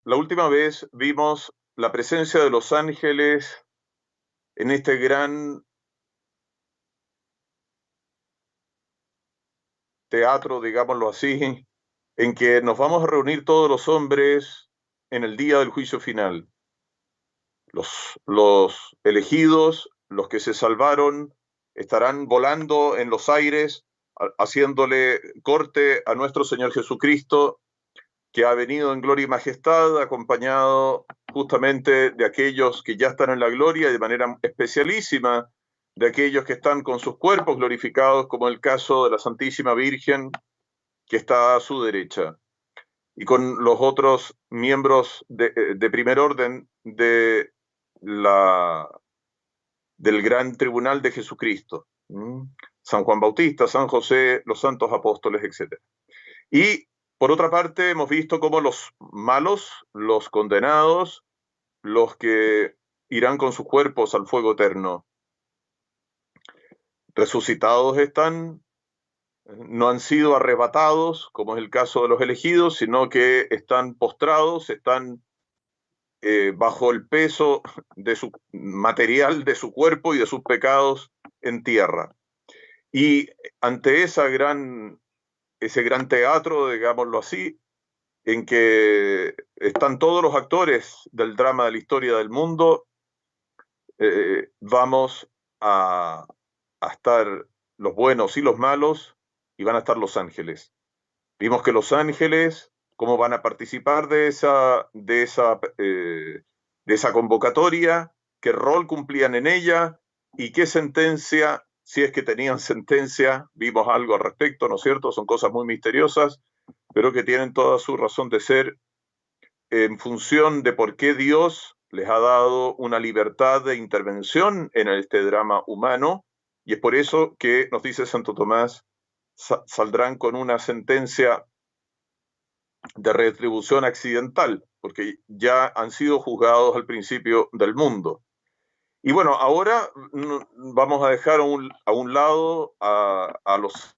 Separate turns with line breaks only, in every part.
la última vez vimos la presencia de los ángeles en este gran teatro, digámoslo así, en que nos vamos a reunir todos los hombres en el día del juicio final. Los elegidos, los que se salvaron, estarán volando en los aires, haciéndole corte a nuestro Señor Jesucristo, que ha venido en gloria y majestad, acompañado justamente de aquellos que ya están en la gloria y de manera especialísima de aquellos que están con sus cuerpos glorificados, como el caso de la Santísima Virgen, que está a su derecha, y con los otros miembros de primer orden del gran tribunal de Jesucristo. San Juan Bautista, San José, los santos apóstoles, etc. Y por otra parte, hemos visto cómo los malos, los condenados, los que irán con sus cuerpos al fuego eterno, resucitados están, no han sido arrebatados, como es el caso de los elegidos, sino que están postrados, están bajo el peso de su material, de su cuerpo y de sus pecados en tierra. Y ante ese gran teatro, digámoslo así, en que están todos los actores del drama de la historia del mundo, vamos a estar los buenos y los malos, y van a estar los ángeles. Vimos que los ángeles, cómo van a participar de esa convocatoria, qué rol cumplían en ella y qué sentencia, si es que tenían sentencia, vimos algo al respecto, ¿no es cierto? Son cosas muy misteriosas, pero que tienen toda su razón de ser en función de por qué Dios les ha dado una libertad de intervención en este drama humano, y es por eso que, nos dice Santo Tomás, saldrán con una sentencia de retribución accidental, porque ya han sido juzgados al principio del mundo. Y bueno, ahora vamos a dejar a un lado a los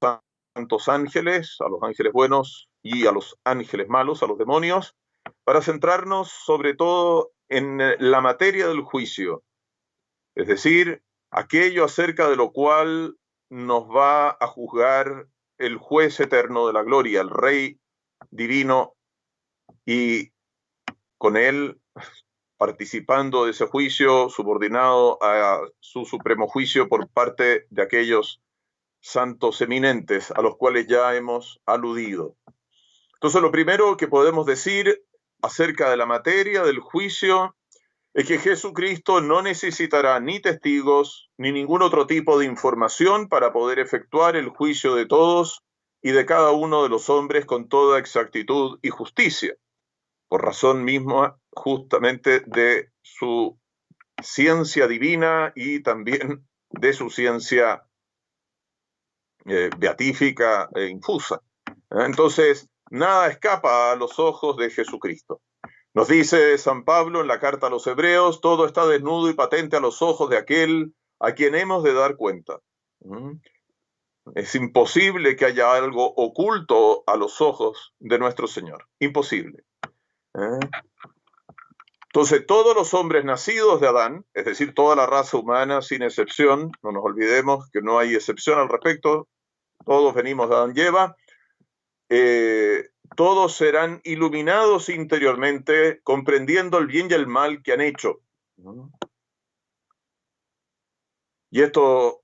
santos ángeles, a los ángeles buenos y a los ángeles malos, a los demonios, para centrarnos sobre todo en la materia del juicio, es decir, aquello acerca de lo cual nos va a juzgar el juez eterno de la gloria, el Rey divino, y con él participando de ese juicio, subordinado a su supremo juicio por parte de aquellos santos eminentes a los cuales ya hemos aludido. Entonces, lo primero que podemos decir acerca de la materia del juicio es que Jesucristo no necesitará ni testigos ni ningún otro tipo de información para poder efectuar el juicio de todos y de cada uno de los hombres con toda exactitud y justicia, por razón misma justamente de su ciencia divina y también de su ciencia beatífica e infusa. Entonces, nada escapa a los ojos de Jesucristo. Nos dice San Pablo en la carta a los Hebreos, todo está desnudo y patente a los ojos de aquel a quien hemos de dar cuenta. Es imposible que haya algo oculto a los ojos de nuestro Señor. Imposible. Entonces, todos los hombres nacidos de Adán, es decir, toda la raza humana sin excepción, no nos olvidemos que no hay excepción al respecto, todos venimos de Adán y Eva, todos serán iluminados interiormente, comprendiendo el bien y el mal que han hecho. Y esto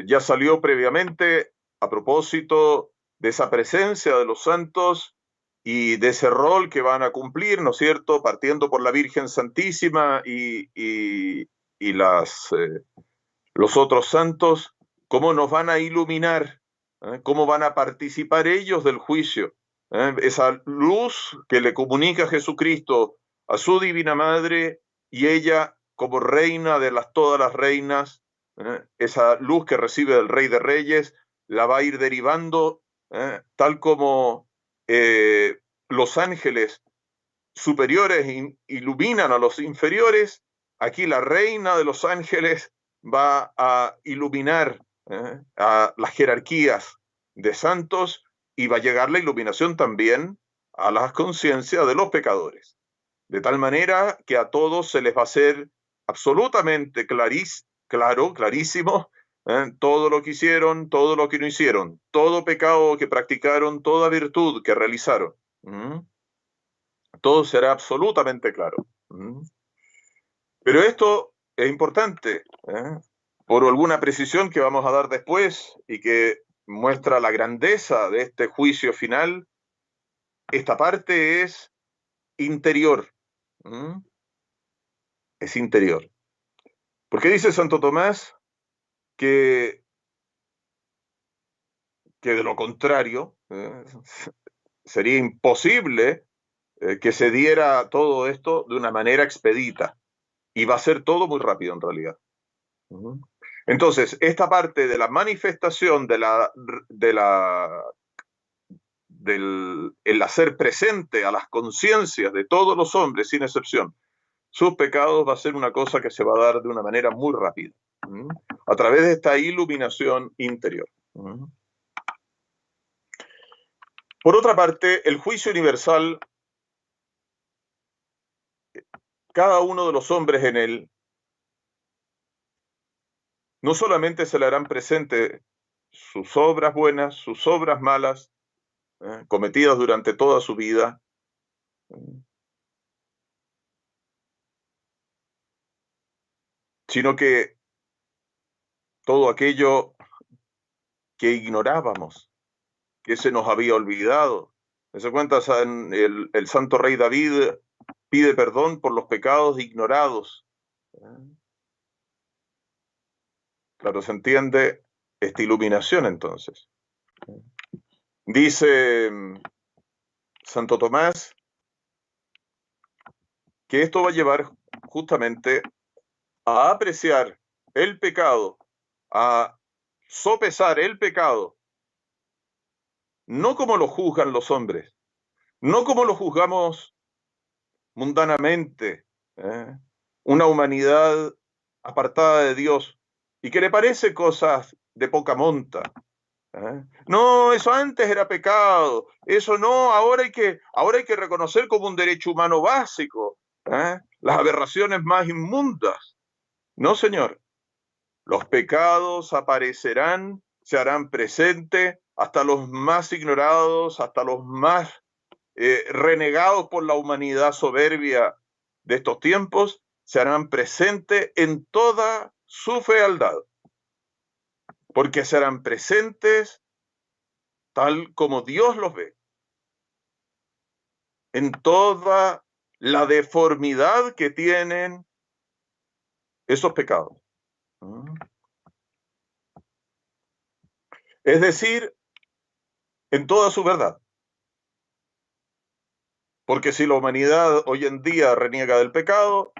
ya salió previamente a propósito de esa presencia de los santos y de ese rol que van a cumplir, ¿no es cierto?, partiendo por la Virgen Santísima y los otros santos, cómo nos van a iluminar, cómo van a participar ellos del juicio. Esa luz que le comunica Jesucristo a su Divina Madre y ella como reina de todas las reinas, esa luz que recibe del Rey de Reyes, la va a ir derivando, tal como los ángeles superiores iluminan a los inferiores, aquí la reina de los ángeles va a iluminar a las jerarquías de santos y va a llegar la iluminación también a las conciencias de los pecadores. de tal manera que a todos se les va a hacer absolutamente clarísimo, todo lo que hicieron, todo lo que no hicieron, todo pecado que practicaron, toda virtud que realizaron. Todo será absolutamente claro. Pero esto es importante, por alguna precisión que vamos a dar después y que muestra la grandeza de este juicio final. Esta parte es interior. Es interior. ¿Por qué dice Santo Tomás que de lo contrario sería imposible que se diera todo esto de una manera expedita? Y va a ser todo muy rápido en realidad. Entonces, esta parte de la manifestación el hacer presente a las conciencias de todos los hombres, sin excepción, sus pecados, va a ser una cosa que se va a dar de una manera muy rápida, a través de esta iluminación interior. Por otra parte, el juicio universal, cada uno de los hombres en él, no solamente se le harán presente sus obras buenas, sus obras malas, cometidas durante toda su vida, sino que todo aquello que ignorábamos, que se nos había olvidado. Se cuenta, el santo rey David pide perdón por los pecados ignorados. Claro, se entiende esta iluminación entonces. Dice Santo Tomás que esto va a llevar justamente a apreciar el pecado, a sopesar el pecado, no como lo juzgan los hombres, no como lo juzgamos mundanamente, una humanidad apartada de Dios y que le parece cosas de poca monta. No, eso antes era pecado, eso no, ahora hay que reconocer como un derecho humano básico, las aberraciones más inmundas. No, señor, los pecados aparecerán, se harán presentes, hasta los más ignorados, hasta los más renegados por la humanidad soberbia de estos tiempos, se harán presentes en toda su fealdad, porque serán presentes tal como Dios los ve, en toda la deformidad que tienen esos pecados. Es decir, en toda su verdad. Porque si la humanidad hoy en día reniega del pecado,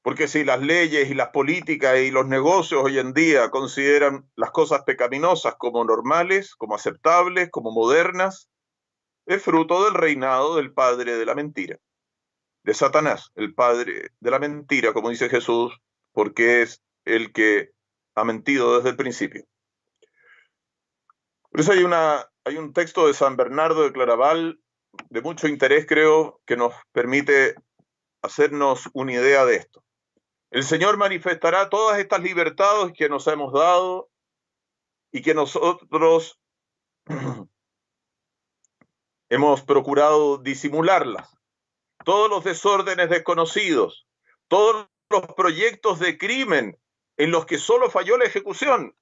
porque si las leyes y las políticas y los negocios hoy en día consideran las cosas pecaminosas como normales, como aceptables, como modernas, es fruto del reinado del padre de la mentira, de Satanás, el padre de la mentira, como dice Jesús, porque es el que ha mentido desde el principio. Por eso hay un texto de San Bernardo de Claraval de mucho interés, creo, que nos permite hacernos una idea de esto. El Señor manifestará todas estas libertades que nos hemos dado y que nosotros hemos procurado disimularlas. Todos los desórdenes desconocidos, todos los proyectos de crimen en los que solo falló la ejecución.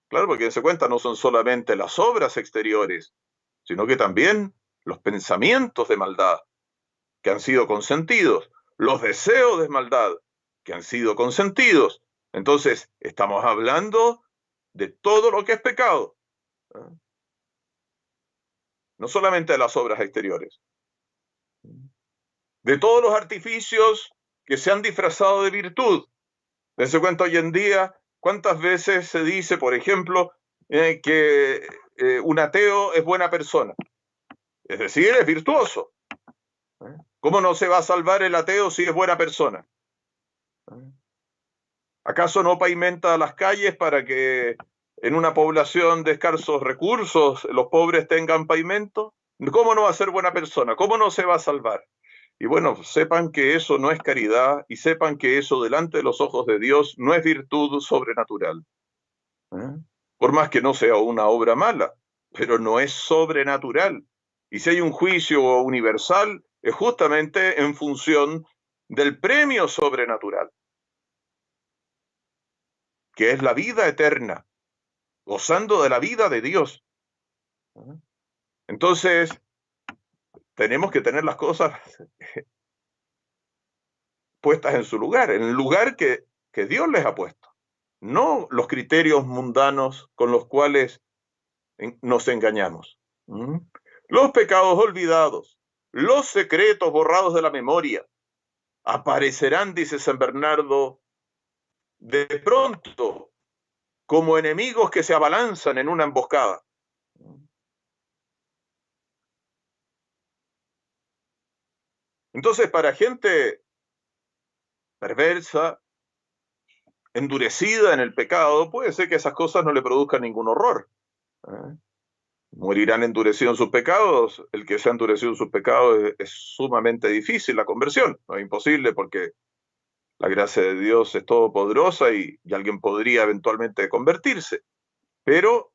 Claro, porque se cuenta no son solamente las obras exteriores, sino que también los pensamientos de maldad que han sido consentidos, los deseos de maldad que han sido consentidos. Entonces, estamos hablando de todo lo que es pecado, no solamente de las obras exteriores, de todos los artificios que se han disfrazado de virtud. Dense cuenta hoy en día cuántas veces se dice, por ejemplo, que un ateo es buena persona, es decir, es virtuoso. ¿Cómo no se va a salvar el ateo si es buena persona? ¿Acaso no pavimenta las calles para que en una población de escasos recursos los pobres tengan pavimento? ¿Cómo no va a ser buena persona? ¿Cómo no se va a salvar? Y bueno, sepan que eso no es caridad y sepan que eso delante de los ojos de Dios no es virtud sobrenatural. Por más que no sea una obra mala, pero no es sobrenatural. Y si hay un juicio universal, es justamente en función del premio sobrenatural, que es la vida eterna, gozando de la vida de Dios. Entonces, tenemos que tener las cosas puestas en su lugar, en el lugar que Dios les ha puesto, no los criterios mundanos con los cuales nos engañamos. Los pecados olvidados, los secretos borrados de la memoria, aparecerán, dice San Bernardo, de pronto como enemigos que se abalanzan en una emboscada. Entonces, para gente perversa, endurecida en el pecado, puede ser que esas cosas no le produzcan ningún horror. Morirán endurecidos en sus pecados. El que se ha endurecido en sus pecados es sumamente difícil la conversión. No es imposible porque la gracia de Dios es todopoderosa y alguien podría eventualmente convertirse. Pero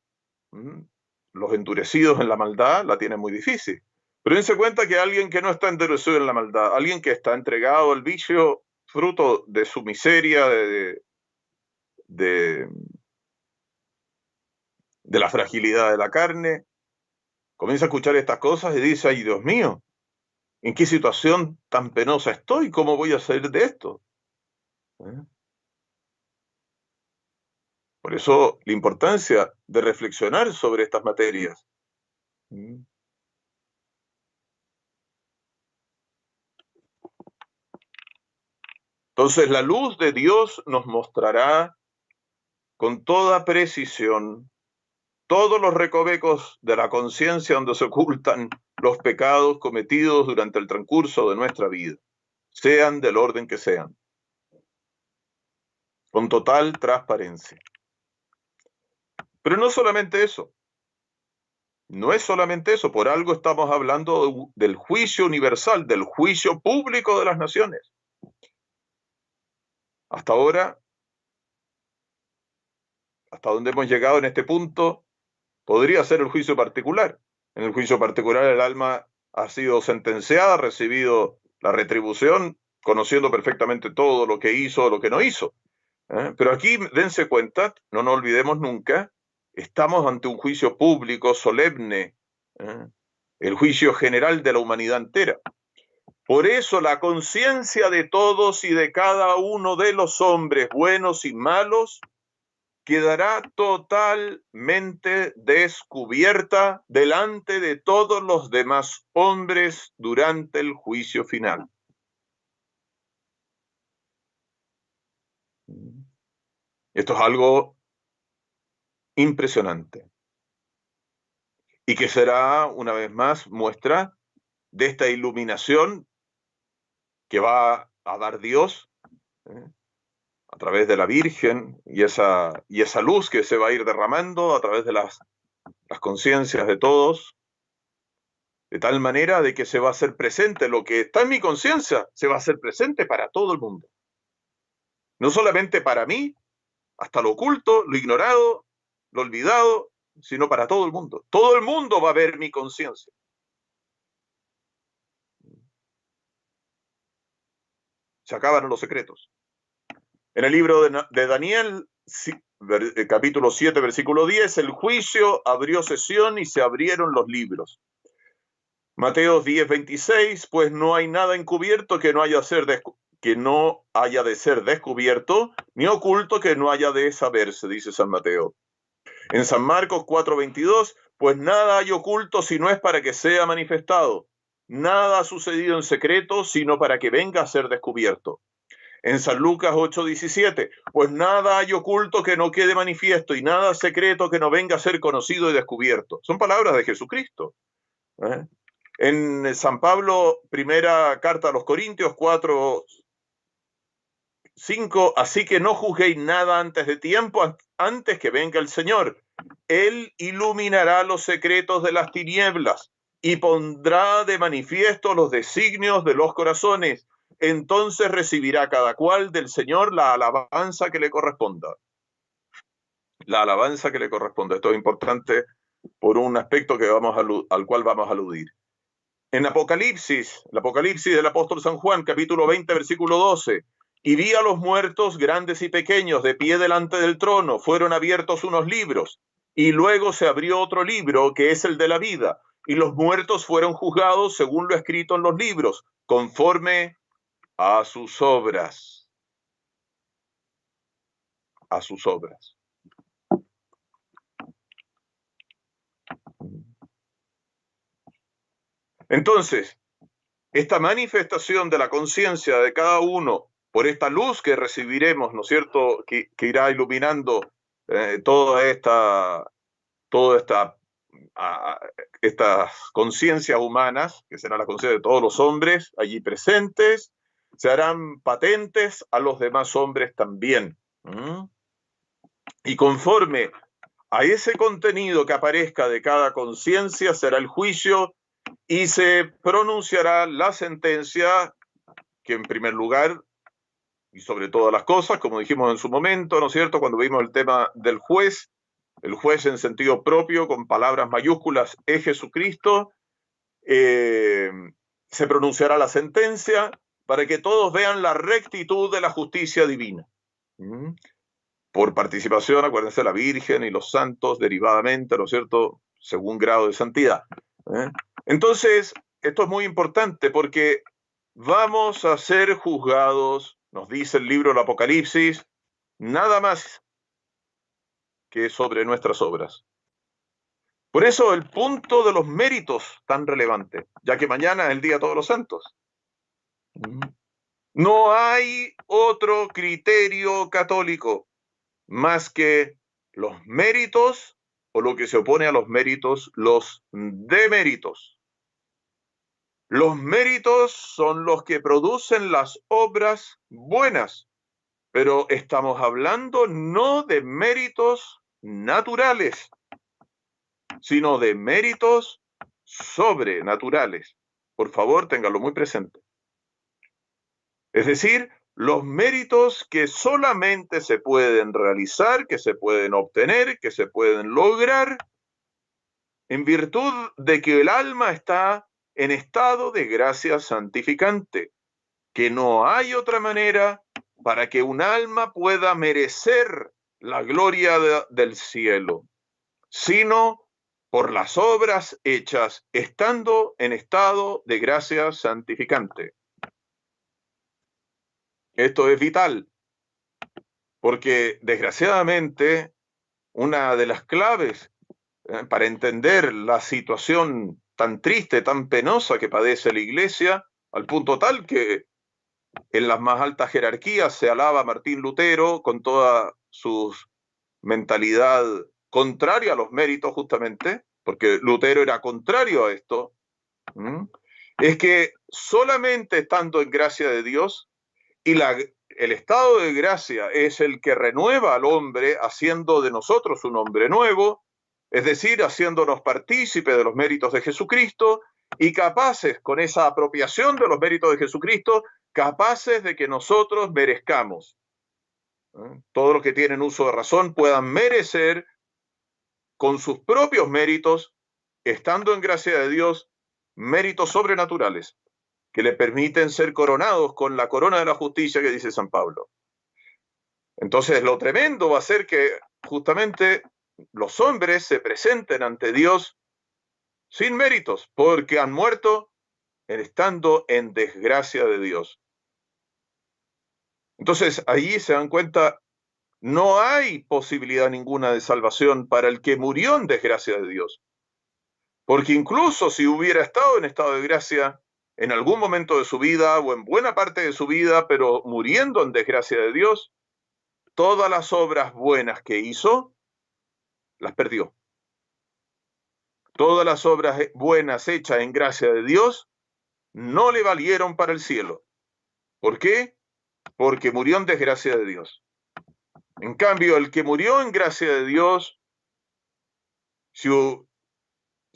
los endurecidos en la maldad la tienen muy difícil. Pero dense cuenta que alguien que no está endurecido en la maldad, alguien que está entregado al vicio, fruto de su miseria, de la fragilidad de la carne, comienza a escuchar estas cosas y dice, ay Dios mío, ¿en qué situación tan penosa estoy? ¿Cómo voy a salir de esto? Por eso la importancia de reflexionar sobre estas materias. Entonces la luz de Dios nos mostrará con toda precisión todos los recovecos de la conciencia donde se ocultan los pecados cometidos durante el transcurso de nuestra vida, sean del orden que sean, con total transparencia. Pero no solamente eso, no es solamente eso, por algo estamos hablando del juicio universal, del juicio público de las naciones. Hasta ahora, hasta donde hemos llegado en este punto, podría ser el juicio particular. En el juicio particular el alma ha sido sentenciada, ha recibido la retribución, conociendo perfectamente todo lo que hizo, lo que no hizo. Pero aquí, dense cuenta, no nos olvidemos nunca, estamos ante un juicio público, solemne, el juicio general de la humanidad entera. Por eso la conciencia de todos y de cada uno de los hombres, buenos y malos, quedará totalmente descubierta delante de todos los demás hombres durante el juicio final. Esto es algo impresionante y que será una vez más muestra de esta iluminación que va a dar Dios a través de la Virgen y esa luz que se va a ir derramando a través de las conciencias de todos, de tal manera de que se va a hacer presente lo que está en mi conciencia, se va a hacer presente para todo el mundo. No solamente para mí, hasta lo oculto, lo ignorado, lo olvidado, sino para todo el mundo. Todo el mundo va a ver mi conciencia. Se acabaron los secretos. En el libro de Daniel, capítulo 7, versículo 10, el juicio abrió sesión y se abrieron los libros. Mateo 10, 26, pues no hay nada encubierto que no haya de ser descubierto, ni oculto que no haya de saberse, dice San Mateo. En San Marcos 4, 22, pues nada hay oculto si no es para que sea manifestado. Nada ha sucedido en secreto, sino para que venga a ser descubierto. En San Lucas 8, 17, pues nada hay oculto que no quede manifiesto y nada secreto que no venga a ser conocido y descubierto. Son palabras de Jesucristo. En San Pablo, primera carta a los Corintios 4, 5, así que no juzguéis nada antes de tiempo, antes que venga el Señor. Él iluminará los secretos de las tinieblas y pondrá de manifiesto los designios de los corazones. Entonces recibirá cada cual del Señor la alabanza que le corresponda. La alabanza que le corresponde. Esto es importante por un aspecto que al cual vamos a aludir. En Apocalipsis, el Apocalipsis del apóstol San Juan, capítulo 20, versículo 12, y vi a los muertos, grandes y pequeños, de pie delante del trono. Fueron abiertos unos libros, y luego se abrió otro libro, que es el de la vida, y los muertos fueron juzgados según lo escrito en los libros, conforme a sus obras. A sus obras. Entonces, esta manifestación de la conciencia de cada uno por esta luz que recibiremos, ¿no es cierto?, que irá iluminando estas conciencias humanas, que será la conciencia de todos los hombres allí presentes, se harán patentes a los demás hombres también. Y conforme a ese contenido que aparezca de cada conciencia será el juicio y se pronunciará la sentencia que en primer lugar, y sobre todas las cosas, como dijimos en su momento, ¿no es cierto?, cuando vimos el tema del juez, el juez en sentido propio, con palabras mayúsculas, es Jesucristo, se pronunciará la sentencia para que todos vean la rectitud de la justicia divina. Por participación, acuérdense, la Virgen y los santos derivadamente, ¿no es cierto?, según grado de santidad. Entonces, esto es muy importante porque vamos a ser juzgados, nos dice el libro del Apocalipsis, nada más que sobre nuestras obras. Por eso el punto de los méritos tan relevante, ya que mañana es el Día de Todos los Santos. No hay otro criterio católico más que los méritos, o lo que se opone a los méritos, los deméritos. Los méritos son los que producen las obras buenas, pero estamos hablando no de méritos naturales, sino de méritos sobrenaturales. Por favor, ténganlo muy presente. Es decir, los méritos que solamente se pueden realizar, que se pueden obtener, que se pueden lograr, en virtud de que el alma está en estado de gracia santificante, que no hay otra manera para que un alma pueda merecer la gloria del cielo, sino por las obras hechas estando en estado de gracia santificante. Esto es vital, porque desgraciadamente una de las claves para entender la situación tan triste, tan penosa que padece la Iglesia, al punto tal que en las más altas jerarquías se alaba a Martín Lutero con toda su mentalidad contraria a los méritos justamente, porque Lutero era contrario a esto, es que solamente estando en gracia de Dios, y el estado de gracia es el que renueva al hombre, haciendo de nosotros un hombre nuevo, es decir, haciéndonos partícipes de los méritos de Jesucristo y capaces, con esa apropiación de los méritos de Jesucristo, capaces de que nosotros merezcamos. Todos los que tienen uso de razón puedan merecer con sus propios méritos, estando en gracia de Dios, méritos sobrenaturales que le permiten ser coronados con la corona de la justicia que dice San Pablo. Entonces, lo tremendo va a ser que justamente los hombres se presenten ante Dios sin méritos, porque han muerto estando en desgracia de Dios. Entonces, allí se dan cuenta, no hay posibilidad ninguna de salvación para el que murió en desgracia de Dios. Porque incluso si hubiera estado en estado de gracia en algún momento de su vida o en buena parte de su vida, pero muriendo en desgracia de Dios, todas las obras buenas que hizo, las perdió. Todas las obras buenas hechas en gracia de Dios no le valieron para el cielo. ¿Por qué? Porque murió en desgracia de Dios. En cambio, el que murió en gracia de Dios, si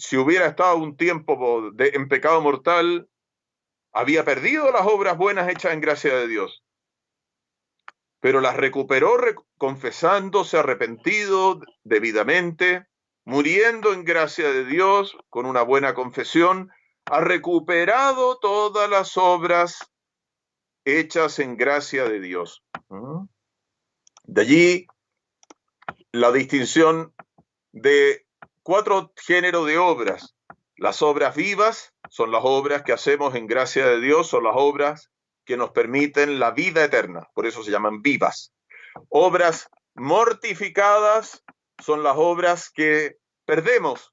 si hubiera estado un tiempo en pecado mortal, había perdido las obras buenas hechas en gracia de Dios, pero las recuperó confesándose arrepentido debidamente, muriendo en gracia de Dios con una buena confesión, ha recuperado todas las obras hechas en gracia de Dios. De allí la distinción de 4 géneros de obras. Las obras vivas son las obras que hacemos en gracia de Dios, son las obras que nos permiten la vida eterna, por eso se llaman vivas. Obras mortificadas son las obras que perdemos.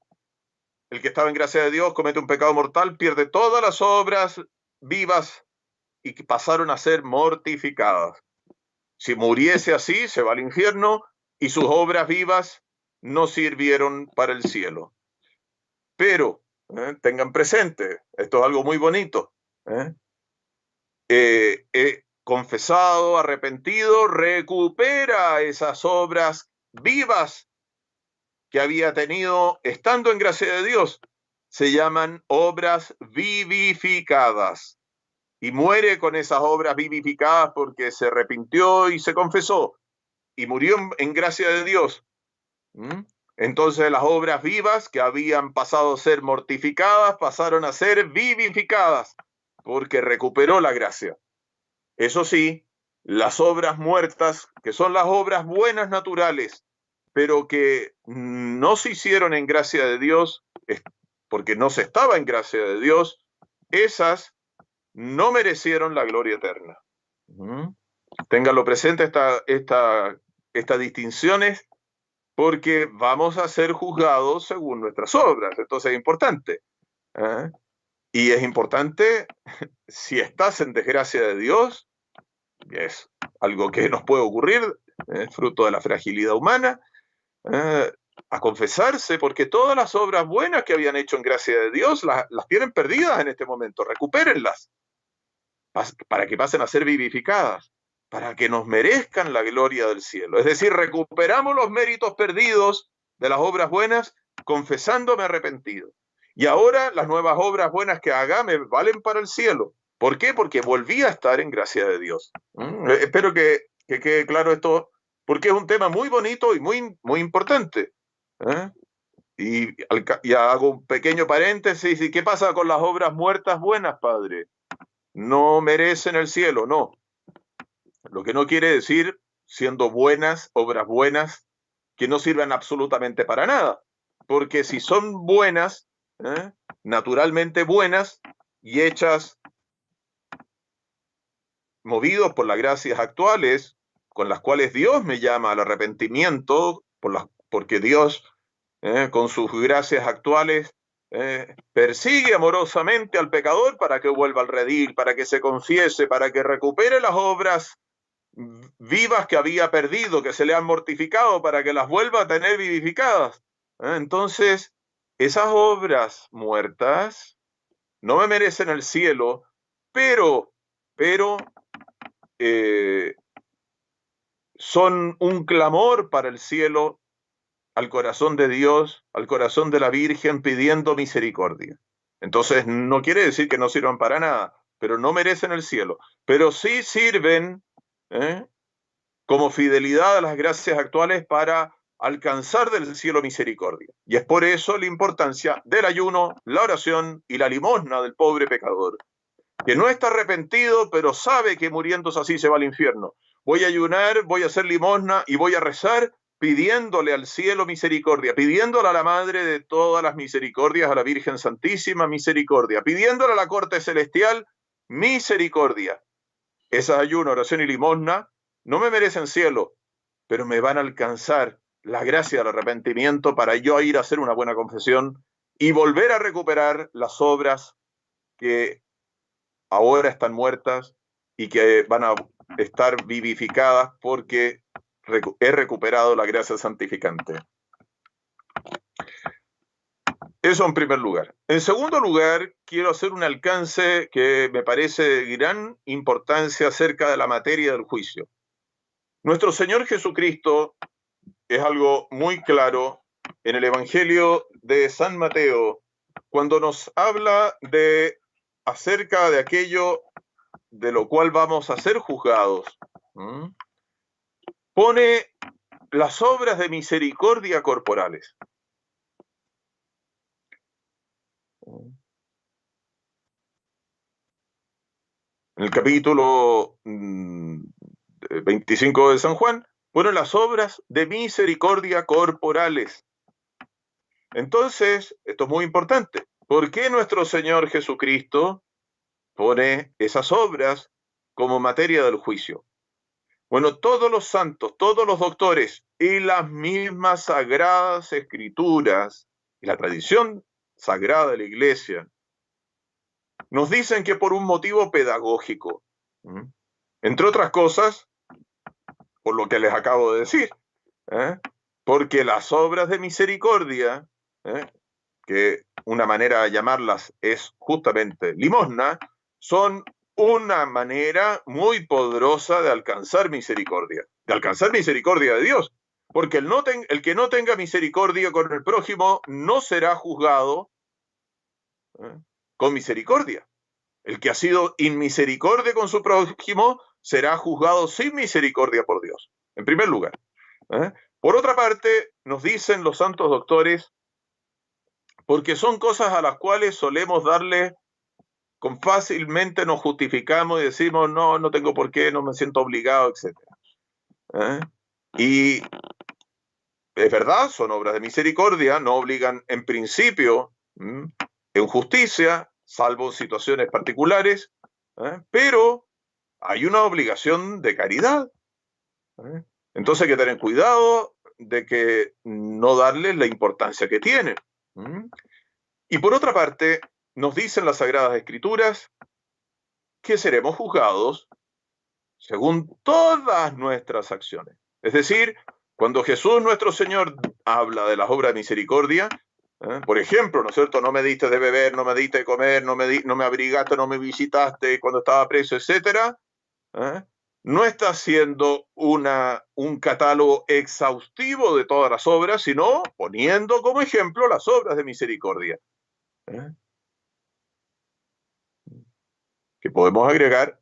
El que estaba en gracia de Dios comete un pecado mortal, pierde todas las obras vivas y que pasaron a ser mortificadas. Si muriese así, se va al infierno y sus obras vivas no sirvieron para el cielo. Pero tengan presente, esto es algo muy bonito. Confesado, arrepentido, recupera esas obras vivas que había tenido estando en gracia de Dios. Se llaman obras vivificadas. Y muere con esas obras vivificadas porque se arrepintió y se confesó. Y murió en gracia de Dios. Entonces las obras vivas que habían pasado a ser mortificadas pasaron a ser vivificadas porque recuperó la gracia. Eso sí, las obras muertas, que son las obras buenas naturales, pero que no se hicieron en gracia de Dios, porque no se estaba en gracia de Dios, esas no merecieron la gloria eterna. Ténganlo presente estas distinciones, porque vamos a ser juzgados según nuestras obras. Entonces es importante. Y es importante, si estás en desgracia de Dios, es algo que nos puede ocurrir, fruto de la fragilidad humana, a confesarse, porque todas las obras buenas que habían hecho en gracia de Dios las tienen perdidas en este momento. Recupérenlas para que pasen a ser vivificadas, para que nos merezcan la gloria del cielo. Es decir, recuperamos los méritos perdidos de las obras buenas confesándome arrepentido. Y ahora las nuevas obras buenas que haga me valen para el cielo. ¿Por qué? Porque volví a estar en gracia de Dios. Espero que quede claro esto, porque es un tema muy bonito y muy, muy importante. Y hago un pequeño paréntesis. ¿Y qué pasa con las obras muertas buenas, Padre? No merecen el cielo, no. Lo que no quiere decir, siendo buenas, obras buenas, que no sirvan absolutamente para nada. Porque si son buenas, naturalmente buenas y hechas, movidos por las gracias actuales, con las cuales Dios me llama al arrepentimiento, porque Dios, con sus gracias actuales, persigue amorosamente al pecador para que vuelva al redil, para que se confiese, para que recupere las obras vivas que había perdido, que se le han mortificado, para que las vuelva a tener vivificadas. Entonces, esas obras muertas no me merecen el cielo, pero son un clamor para el cielo, al corazón de Dios, al corazón de la Virgen, pidiendo misericordia. Entonces, no quiere decir que no sirvan para nada, pero no merecen el cielo. Pero sí sirven como fidelidad a las gracias actuales para alcanzar del cielo misericordia. Y es por eso la importancia del ayuno, la oración y la limosna del pobre pecador, que no está arrepentido, pero sabe que muriéndose así se va al infierno. Voy a ayunar, voy a hacer limosna y voy a rezar pidiéndole al cielo misericordia, pidiéndole a la Madre de todas las misericordias, a la Virgen Santísima misericordia, pidiéndole a la corte celestial misericordia. Ese ayuno, oración y limosna no me merecen cielo, pero me van a alcanzar la gracia del arrepentimiento para yo ir a hacer una buena confesión y volver a recuperar las obras que ahora están muertas y que van a estar vivificadas porque he recuperado la gracia santificante. Eso en primer lugar. En segundo lugar, quiero hacer un alcance que me parece de gran importancia acerca de la materia del juicio. Nuestro Señor Jesucristo es algo muy claro en el Evangelio de San Mateo, cuando nos habla acerca de aquello de lo cual vamos a ser juzgados, pone las obras de misericordia corporales. En el capítulo 25 de San Juan, pone las obras de misericordia corporales. Entonces, esto es muy importante. ¿Por qué nuestro Señor Jesucristo pone esas obras como materia del juicio? Bueno, todos los santos, todos los doctores y las mismas sagradas escrituras y la tradición sagrada de la Iglesia nos dicen que por un motivo pedagógico, entre otras cosas, por lo que les acabo de decir, porque las obras de misericordia, que una manera de llamarlas es justamente limosna, son una manera muy poderosa de alcanzar misericordia de Dios, porque el que no tenga misericordia con el prójimo no será juzgado con misericordia. El que ha sido inmisericordia con su prójimo será juzgado sin misericordia por Dios, en primer lugar. Por otra parte, nos dicen los santos doctores, porque son cosas a las cuales solemos darle, con fácilmente nos justificamos y decimos, no tengo por qué, no me siento obligado, etc. Y es verdad, son obras de misericordia, no obligan en principio en justicia, salvo en situaciones particulares, pero hay una obligación de caridad. Entonces hay que tener cuidado de que no darles la importancia que tienen. Y por otra parte, nos dicen las Sagradas Escrituras que seremos juzgados según todas nuestras acciones. Es decir, cuando Jesús nuestro Señor habla de las obras de misericordia, por ejemplo, ¿no es cierto? No me diste de beber, no me diste de comer, no me abrigaste, no me visitaste cuando estaba preso, etcétera. No está haciendo un catálogo exhaustivo de todas las obras, sino poniendo como ejemplo las obras de misericordia. Que podemos agregar,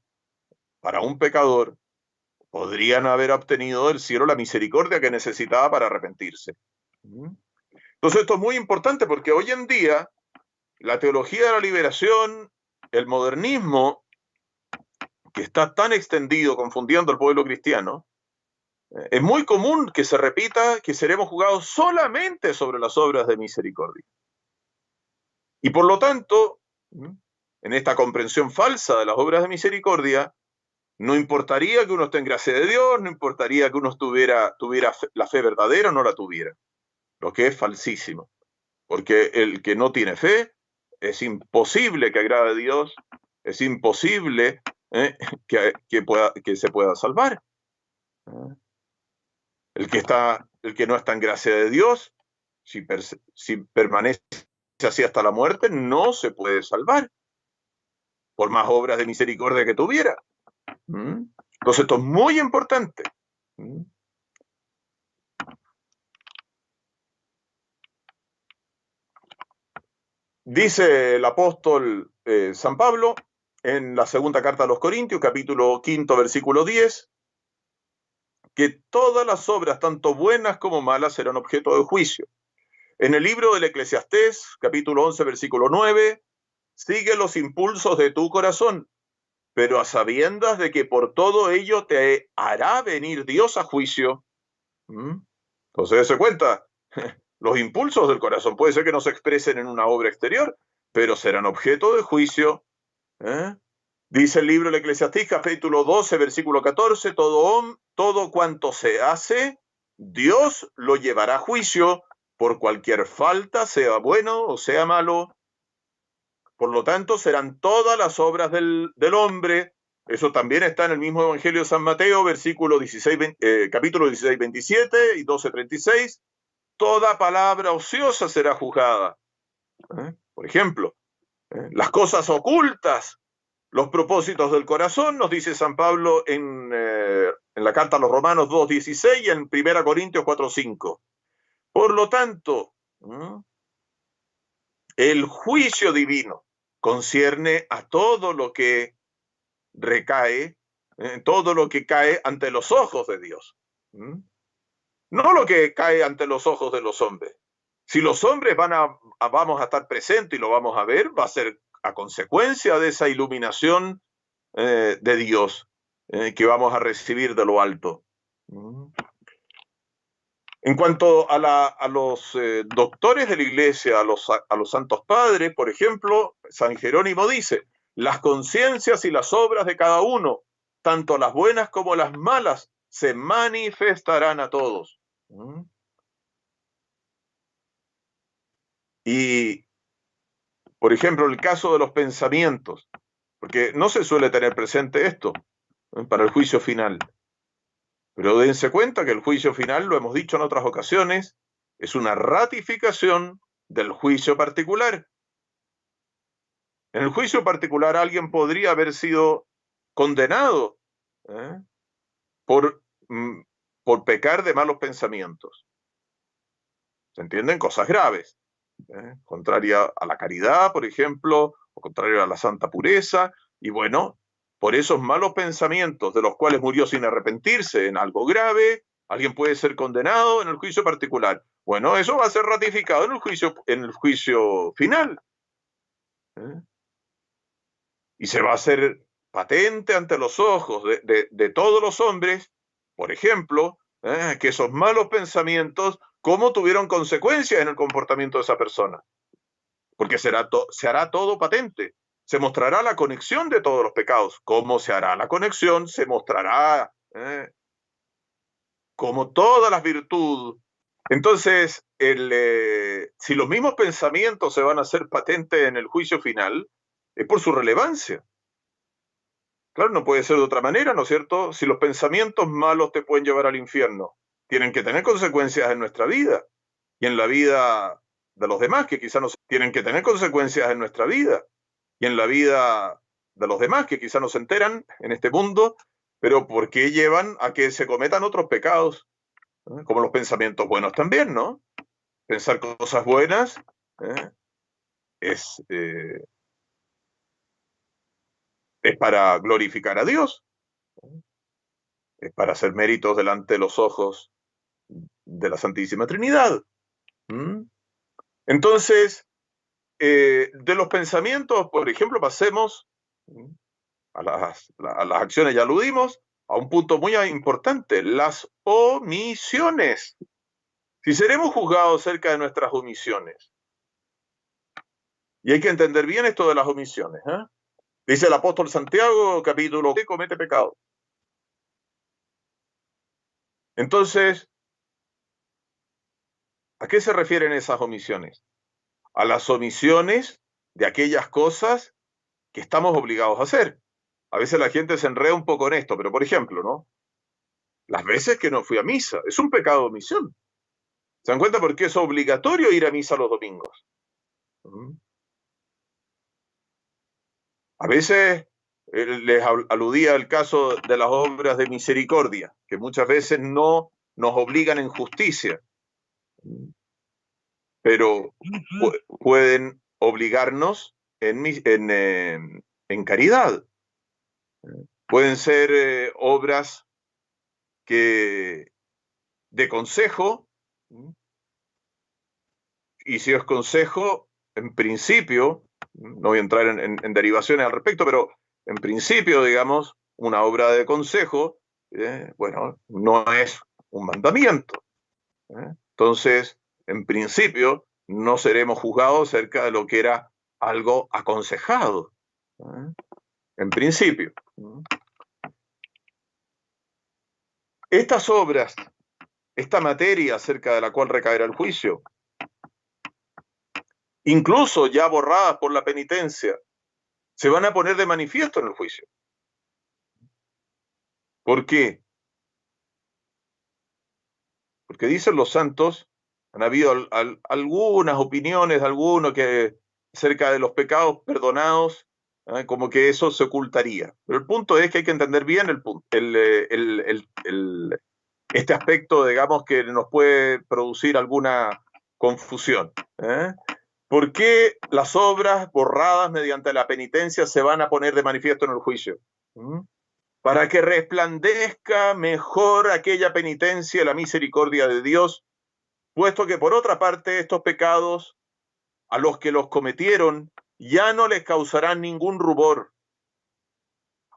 para un pecador, podrían haber obtenido del cielo la misericordia que necesitaba para arrepentirse. Entonces esto es muy importante porque hoy en día la teología de la liberación, el modernismo, que está tan extendido confundiendo al pueblo cristiano, es muy común que se repita que seremos juzgados solamente sobre las obras de misericordia. Y por lo tanto, en esta comprensión falsa de las obras de misericordia, no importaría que uno esté en gracia de Dios, no importaría que uno tuviera la fe verdadera o no la tuviera, lo que es falsísimo, porque el que no tiene fe es imposible que agrade a Dios, es imposible que se pueda salvar. El que no está en gracia de Dios, si permanece así hasta la muerte, no se puede salvar, por más obras de misericordia que tuviera. Entonces esto es muy importante. Dice el apóstol San Pablo en la segunda carta a los Corintios, capítulo 5, versículo 10, que todas las obras, tanto buenas como malas, serán objeto de juicio. En el libro del Eclesiastés, capítulo 11, versículo 9, sigue los impulsos de tu corazón, pero a sabiendas de que por todo ello te hará venir Dios a juicio. Entonces se cuenta, los impulsos del corazón puede ser que no se expresen en una obra exterior, pero serán objeto de juicio. Dice el libro del Eclesiastés, capítulo 12, versículo 14, todo cuanto se hace, Dios lo llevará a juicio por cualquier falta, sea bueno o sea malo. Por lo tanto, serán todas las obras del hombre. Eso también está en el mismo Evangelio de San Mateo, capítulo 16, 27 y 12, 36. Toda palabra ociosa será juzgada. Por ejemplo, las cosas ocultas, los propósitos del corazón, nos dice San Pablo en la carta a los Romanos 2:16 y en 1 Corintios 4:5. Por lo tanto, El juicio divino concierne a todo lo que recae, todo lo que cae ante los ojos de Dios. No lo que cae ante los ojos de los hombres. Si los hombres vamos a estar presentes y lo vamos a ver, va a ser a consecuencia de esa iluminación de Dios que vamos a recibir de lo alto. En cuanto a los doctores de la iglesia, a los santos padres, por ejemplo, San Jerónimo dice, las conciencias y las obras de cada uno, tanto las buenas como las malas, se manifestarán a todos. Y, por ejemplo, el caso de los pensamientos, porque no se suele tener presente esto para el juicio final. Pero dense cuenta que el juicio final, lo hemos dicho en otras ocasiones, es una ratificación del juicio particular. En el juicio particular alguien podría haber sido condenado por pecar de malos pensamientos. ¿Se entienden? Cosas graves. Contraria a la caridad, por ejemplo, o contrario a la santa pureza, y bueno, por esos malos pensamientos de los cuales murió sin arrepentirse en algo grave, alguien puede ser condenado en el juicio particular. Bueno, eso va a ser ratificado en el juicio final. Y se va a hacer patente ante los ojos de todos los hombres, por ejemplo, que esos malos pensamientos, cómo tuvieron consecuencias en el comportamiento de esa persona. Porque se hará todo patente. Se mostrará la conexión de todos los pecados. ¿Cómo se hará la conexión? Se mostrará como todas las virtudes. Entonces, si los mismos pensamientos se van a hacer patentes en el juicio final, es por su relevancia. Claro, no puede ser de otra manera, ¿no es cierto? Si los pensamientos malos te pueden llevar al infierno, tienen que tener consecuencias en nuestra vida y en la vida de los demás, que quizás tienen que tener consecuencias en nuestra vida y en la vida de los demás, que quizás no se enteran en este mundo, pero ¿por qué llevan a que se cometan otros pecados? Como los pensamientos buenos también, ¿no? Pensar cosas buenas es para glorificar a Dios, es para hacer méritos delante de los ojos de la Santísima Trinidad. Entonces, de los pensamientos, por ejemplo, pasemos a las acciones, ya aludimos, a un punto muy importante, las omisiones. Si seremos juzgados acerca de nuestras omisiones, y hay que entender bien esto de las omisiones, dice el apóstol Santiago, capítulo 6, comete pecado. Entonces, ¿a qué se refieren esas omisiones? A las omisiones de aquellas cosas que estamos obligados a hacer. A veces la gente se enreda un poco en esto, pero por ejemplo, ¿no? Las veces que no fui a misa, es un pecado de omisión. ¿Se dan cuenta por qué es obligatorio ir a misa los domingos? A veces les aludía al caso de las obras de misericordia, que muchas veces no nos obligan en justicia, pero pueden obligarnos en caridad. Pueden ser obras de consejo, y si es consejo, en principio, no voy a entrar en derivaciones al respecto, pero en principio, digamos, una obra de consejo, bueno, no es un mandamiento. Entonces, en principio, no seremos juzgados acerca de lo que era algo aconsejado. En principio. Estas obras, esta materia acerca de la cual recaerá el juicio, incluso ya borradas por la penitencia, se van a poner de manifiesto en el juicio. ¿Por qué? Porque dicen los santos, han habido algunas opiniones de algunos que acerca de los pecados perdonados, como que eso se ocultaría. Pero el punto es que hay que entender bien este aspecto, digamos, que nos puede producir alguna confusión. ¿Por qué las obras borradas mediante la penitencia se van a poner de manifiesto en el juicio? Para que resplandezca mejor aquella penitencia y la misericordia de Dios, puesto que por otra parte estos pecados a los que los cometieron ya no les causarán ningún rubor.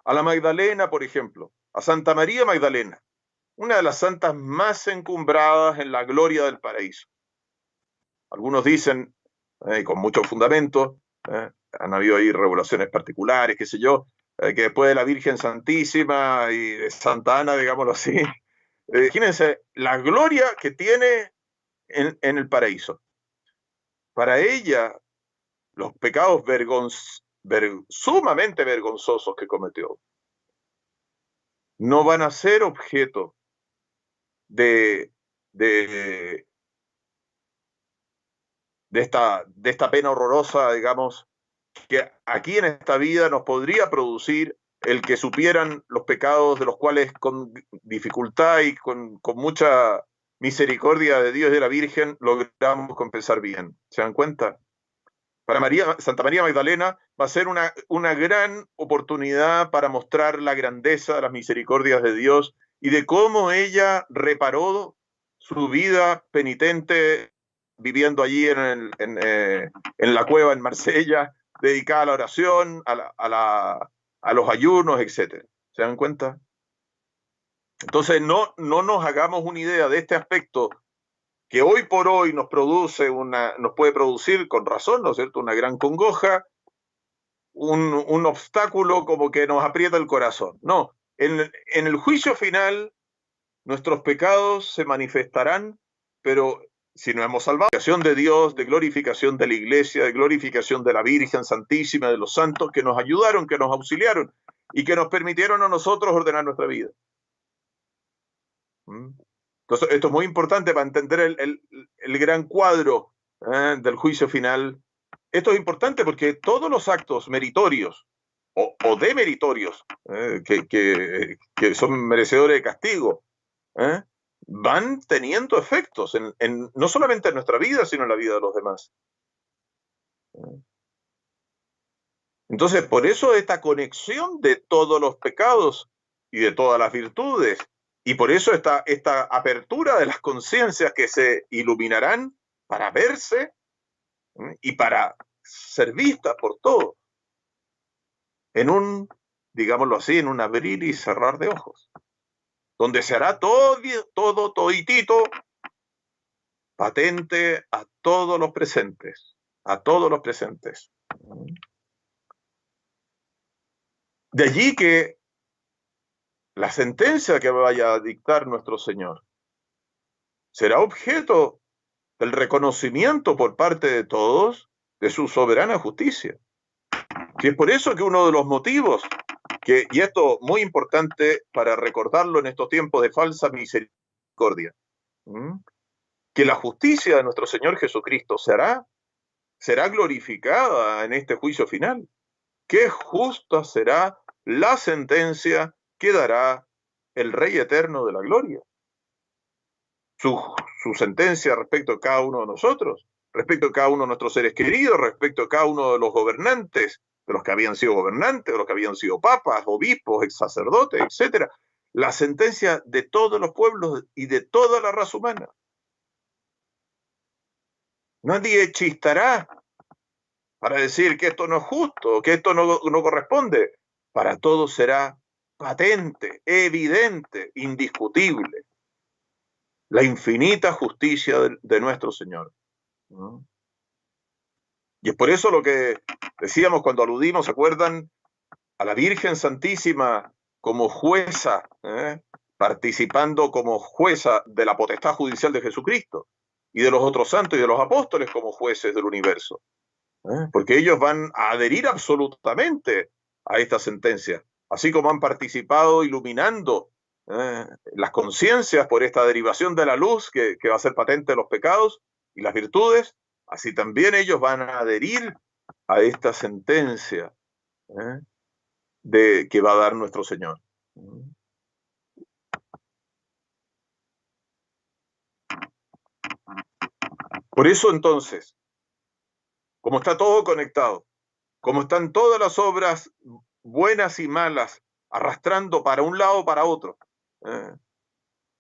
A la Magdalena, por ejemplo, a Santa María Magdalena, una de las santas más encumbradas en la gloria del paraíso. Algunos dicen, con mucho fundamento, han habido ahí regulaciones particulares, qué sé yo, que después de la Virgen Santísima y de Santa Ana, digámoslo así, imagínense la gloria que tiene en el paraíso. Para ella, los pecados sumamente vergonzosos que cometió no van a ser objeto de, de, de esta pena horrorosa, digamos, que aquí en esta vida nos podría producir el que supieran los pecados de los cuales con dificultad y con mucha misericordia de Dios y de la Virgen logramos compensar bien. ¿Se dan cuenta? Para Santa María Magdalena va a ser una gran oportunidad para mostrar la grandeza de las misericordias de Dios y de cómo ella reparó su vida penitente viviendo allí en la cueva en Marsella, dedicada a la oración, a los ayunos, etc. ¿Se dan cuenta? Entonces no nos hagamos una idea de este aspecto que hoy por hoy nos puede producir con razón, ¿no es cierto?, una gran congoja, un obstáculo como que nos aprieta el corazón. No, en el juicio final nuestros pecados se manifestarán, pero si nos hemos salvado, de glorificación de Dios, de glorificación de la Iglesia, de glorificación de la Virgen Santísima, de los santos que nos ayudaron, que nos auxiliaron y que nos permitieron a nosotros ordenar nuestra vida. Entonces, esto es muy importante para entender el gran cuadro del juicio final. Esto es importante porque todos los actos meritorios o demeritorios que son merecedores de castigo van teniendo efectos no solamente en nuestra vida, sino en la vida de los demás. Entonces, por eso esta conexión de todos los pecados y de todas las virtudes, y por eso esta apertura de las conciencias que se iluminarán para verse y para ser vistas por todos, digámoslo así, en un abrir y cerrar de ojos, donde se hará toditito patente a todos los presentes, a todos los presentes. De allí que la sentencia que vaya a dictar nuestro Señor será objeto del reconocimiento por parte de todos de su soberana justicia. Y es por eso que uno de los motivos, y esto muy importante para recordarlo en estos tiempos de falsa misericordia, que la justicia de nuestro Señor Jesucristo será glorificada en este juicio final. Qué justa será la sentencia que dará el Rey eterno de la gloria. Su sentencia respecto a cada uno de nosotros, respecto a cada uno de nuestros seres queridos, respecto a cada uno de los gobernantes, de los que habían sido gobernantes, de los que habían sido papas, obispos, ex sacerdotes, etc. La sentencia de todos los pueblos y de toda la raza humana. Nadie chistará para decir que esto no es justo, que esto no corresponde. Para todos será patente, evidente, indiscutible la infinita justicia de nuestro Señor. Y es por eso lo que decíamos cuando aludimos, ¿se acuerdan? A la Virgen Santísima como jueza, participando como jueza de la potestad judicial de Jesucristo, y de los otros santos y de los apóstoles como jueces del universo. Porque ellos van a adherir absolutamente a esta sentencia, así como han participado iluminando las conciencias por esta derivación de la luz que va a ser patente de los pecados y las virtudes, así también ellos van a adherir a esta sentencia que va a dar nuestro Señor. Por eso entonces, como está todo conectado, como están todas las obras buenas y malas arrastrando para un lado o para otro,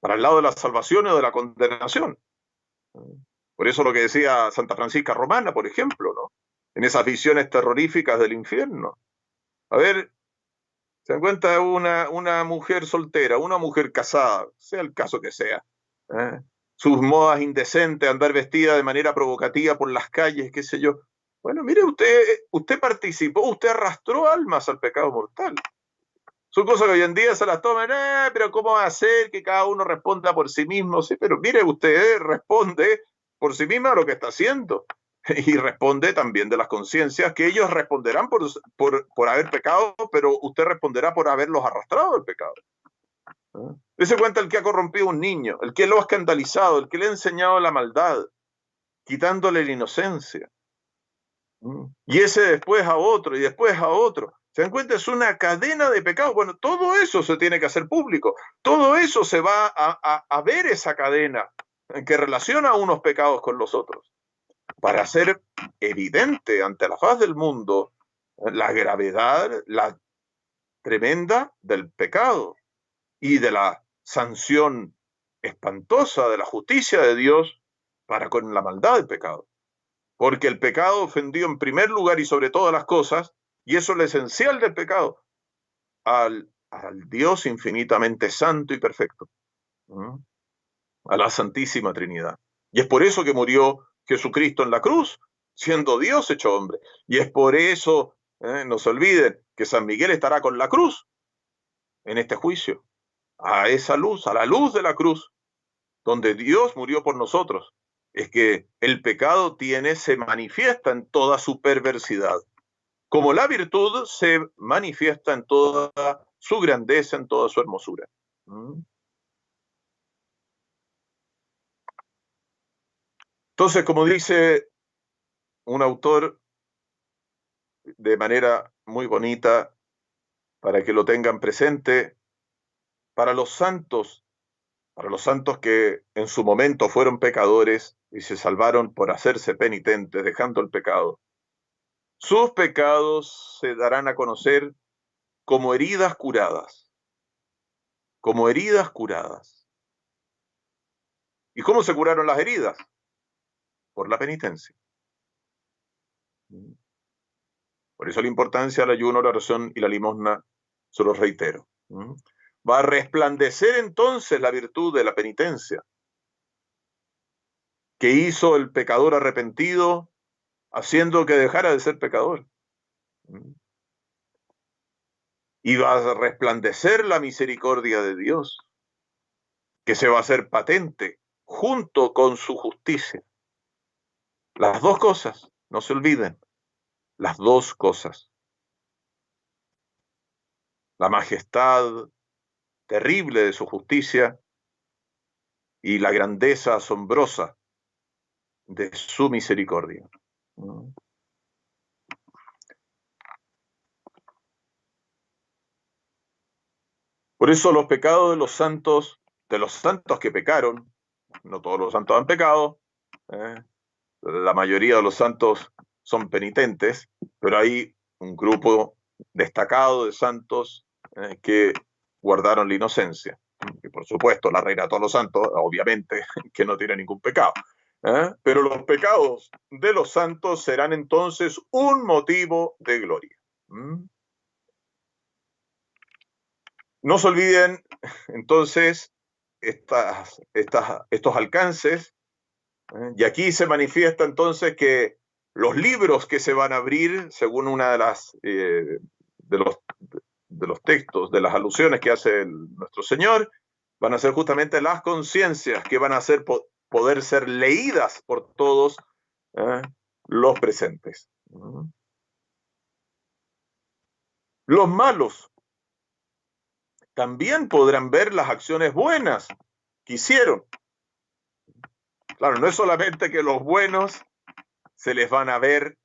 para el lado de la salvación o de la condenación. Por eso lo que decía Santa Francisca Romana, por ejemplo, ¿no? En esas visiones terroríficas del infierno. A ver, se encuentra una mujer soltera, una mujer casada, sea el caso que sea, ¿eh? Sus modas indecentes, andar vestida de manera provocativa por las calles, qué sé yo. Bueno, mire, usted participó, usted arrastró almas al pecado mortal. Son cosas que hoy en día se las toman, pero ¿cómo va a ser que cada uno responda por sí mismo? Sí, pero mire, usted responde por sí misma a lo que está haciendo. Y responde también de las conciencias, que ellos responderán por haber pecado, pero usted responderá por haberlos arrastrado al pecado. Dese cuenta el que ha corrompido a un niño, el que lo ha escandalizado, el que le ha enseñado la maldad, quitándole la inocencia. Y ese después a otro, y después a otro. ¿Se dan cuenta? Es una cadena de pecados. Bueno, todo eso se tiene que hacer público. Todo eso se va a ver esa cadena que relaciona unos pecados con los otros, para hacer evidente ante la faz del mundo la gravedad, la tremenda del pecado y de la sanción espantosa de la justicia de Dios para con la maldad del pecado. Porque el pecado ofendió en primer lugar y sobre todas las cosas, y eso es lo esencial del pecado, al Dios infinitamente santo y perfecto, a la Santísima Trinidad. Y es por eso que murió Jesucristo en la cruz, siendo Dios hecho hombre. Y es por eso, no se olviden, que San Miguel estará con la cruz en este juicio, a esa luz, a la luz de la cruz, donde Dios murió por nosotros. Es que el pecado se manifiesta en toda su perversidad, como la virtud se manifiesta en toda su grandeza, en toda su hermosura. Entonces, como dice un autor de manera muy bonita, para que lo tengan presente, para los santos que en su momento fueron pecadores y se salvaron por hacerse penitentes, dejando el pecado, sus pecados se darán a conocer como heridas curadas, como heridas curadas. ¿Y cómo se curaron las heridas? Por la penitencia. Por eso la importancia del ayuno, la oración y la limosna, se los reitero. Va a resplandecer entonces la virtud de la penitencia que hizo el pecador arrepentido, haciendo que dejara de ser pecador. Y va a resplandecer la misericordia de Dios, que se va a hacer patente junto con su justicia. Las dos cosas, no se olviden, las dos cosas. La majestad terrible de su justicia y la grandeza asombrosa de su misericordia. Por eso los pecados de los santos que pecaron, no todos los santos han pecado, la mayoría de los santos son penitentes, pero hay un grupo destacado de santos que guardaron la inocencia. Y por supuesto, la reina de todos los santos, obviamente, que no tiene ningún pecado. Pero los pecados de los santos serán entonces un motivo de gloria. No se olviden entonces estos alcances, y aquí se manifiesta entonces que los libros que se van a abrir, según una de los textos, de las alusiones que hace nuestro Señor, van a ser justamente las conciencias que van a poder ser leídas por todos los presentes. Los malos también podrán ver las acciones buenas que hicieron. Claro, no es solamente que los buenos se les van a ver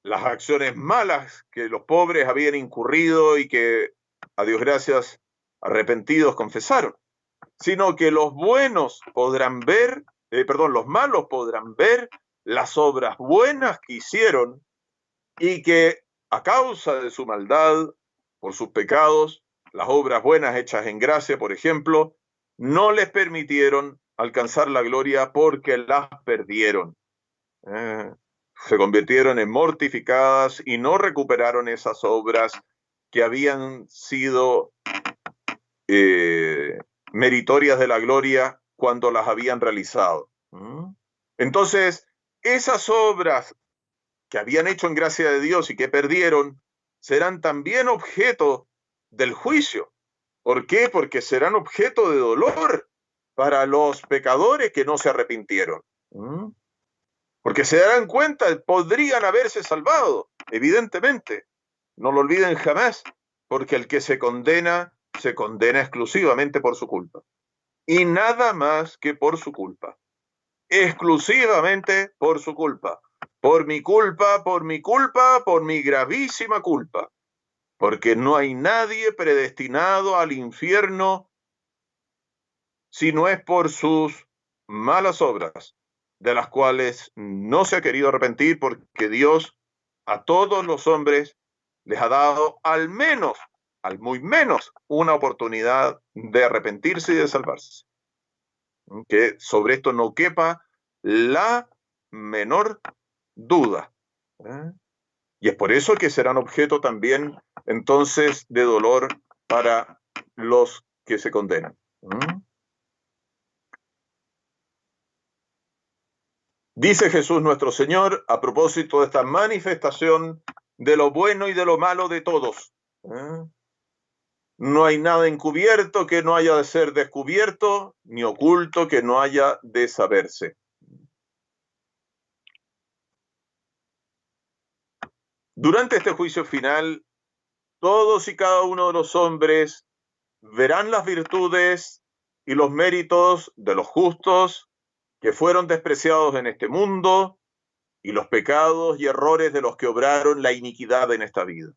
las acciones malas que los pobres habían incurrido y que, a Dios gracias, arrepentidos confesaron, sino que los malos podrán ver las obras buenas que hicieron y que a causa de su maldad, por sus pecados, las obras buenas hechas en gracia, por ejemplo, no les permitieron alcanzar la gloria porque las perdieron. Se convirtieron en mortificadas y no recuperaron esas obras que habían sido meritorias de la gloria cuando las habían realizado. Entonces, esas obras que habían hecho en gracia de Dios y que perdieron, serán también objeto del juicio. ¿Por qué? Porque serán objeto de dolor para los pecadores que no se arrepintieron. Porque se darán cuenta, podrían haberse salvado, evidentemente. No lo olviden jamás, porque el que se condena exclusivamente por su culpa. Y nada más que por su culpa. Exclusivamente por su culpa. Por mi culpa, por mi culpa, por mi gravísima culpa. Porque no hay nadie predestinado al infierno si no es por sus malas obras, de las cuales no se ha querido arrepentir, porque Dios a todos los hombres les ha dado al menos, al muy menos, una oportunidad de arrepentirse y de salvarse. Que sobre esto no quepa la menor duda. Y es por eso que serán objeto también, entonces, de dolor para los que se condenan. Dice Jesús nuestro Señor a propósito de esta manifestación de lo bueno y de lo malo de todos. No hay nada encubierto que no haya de ser descubierto, ni oculto que no haya de saberse. Durante este juicio final, todos y cada uno de los hombres verán las virtudes y los méritos de los justos que fueron despreciados en este mundo y los pecados y errores de los que obraron la iniquidad en esta vida.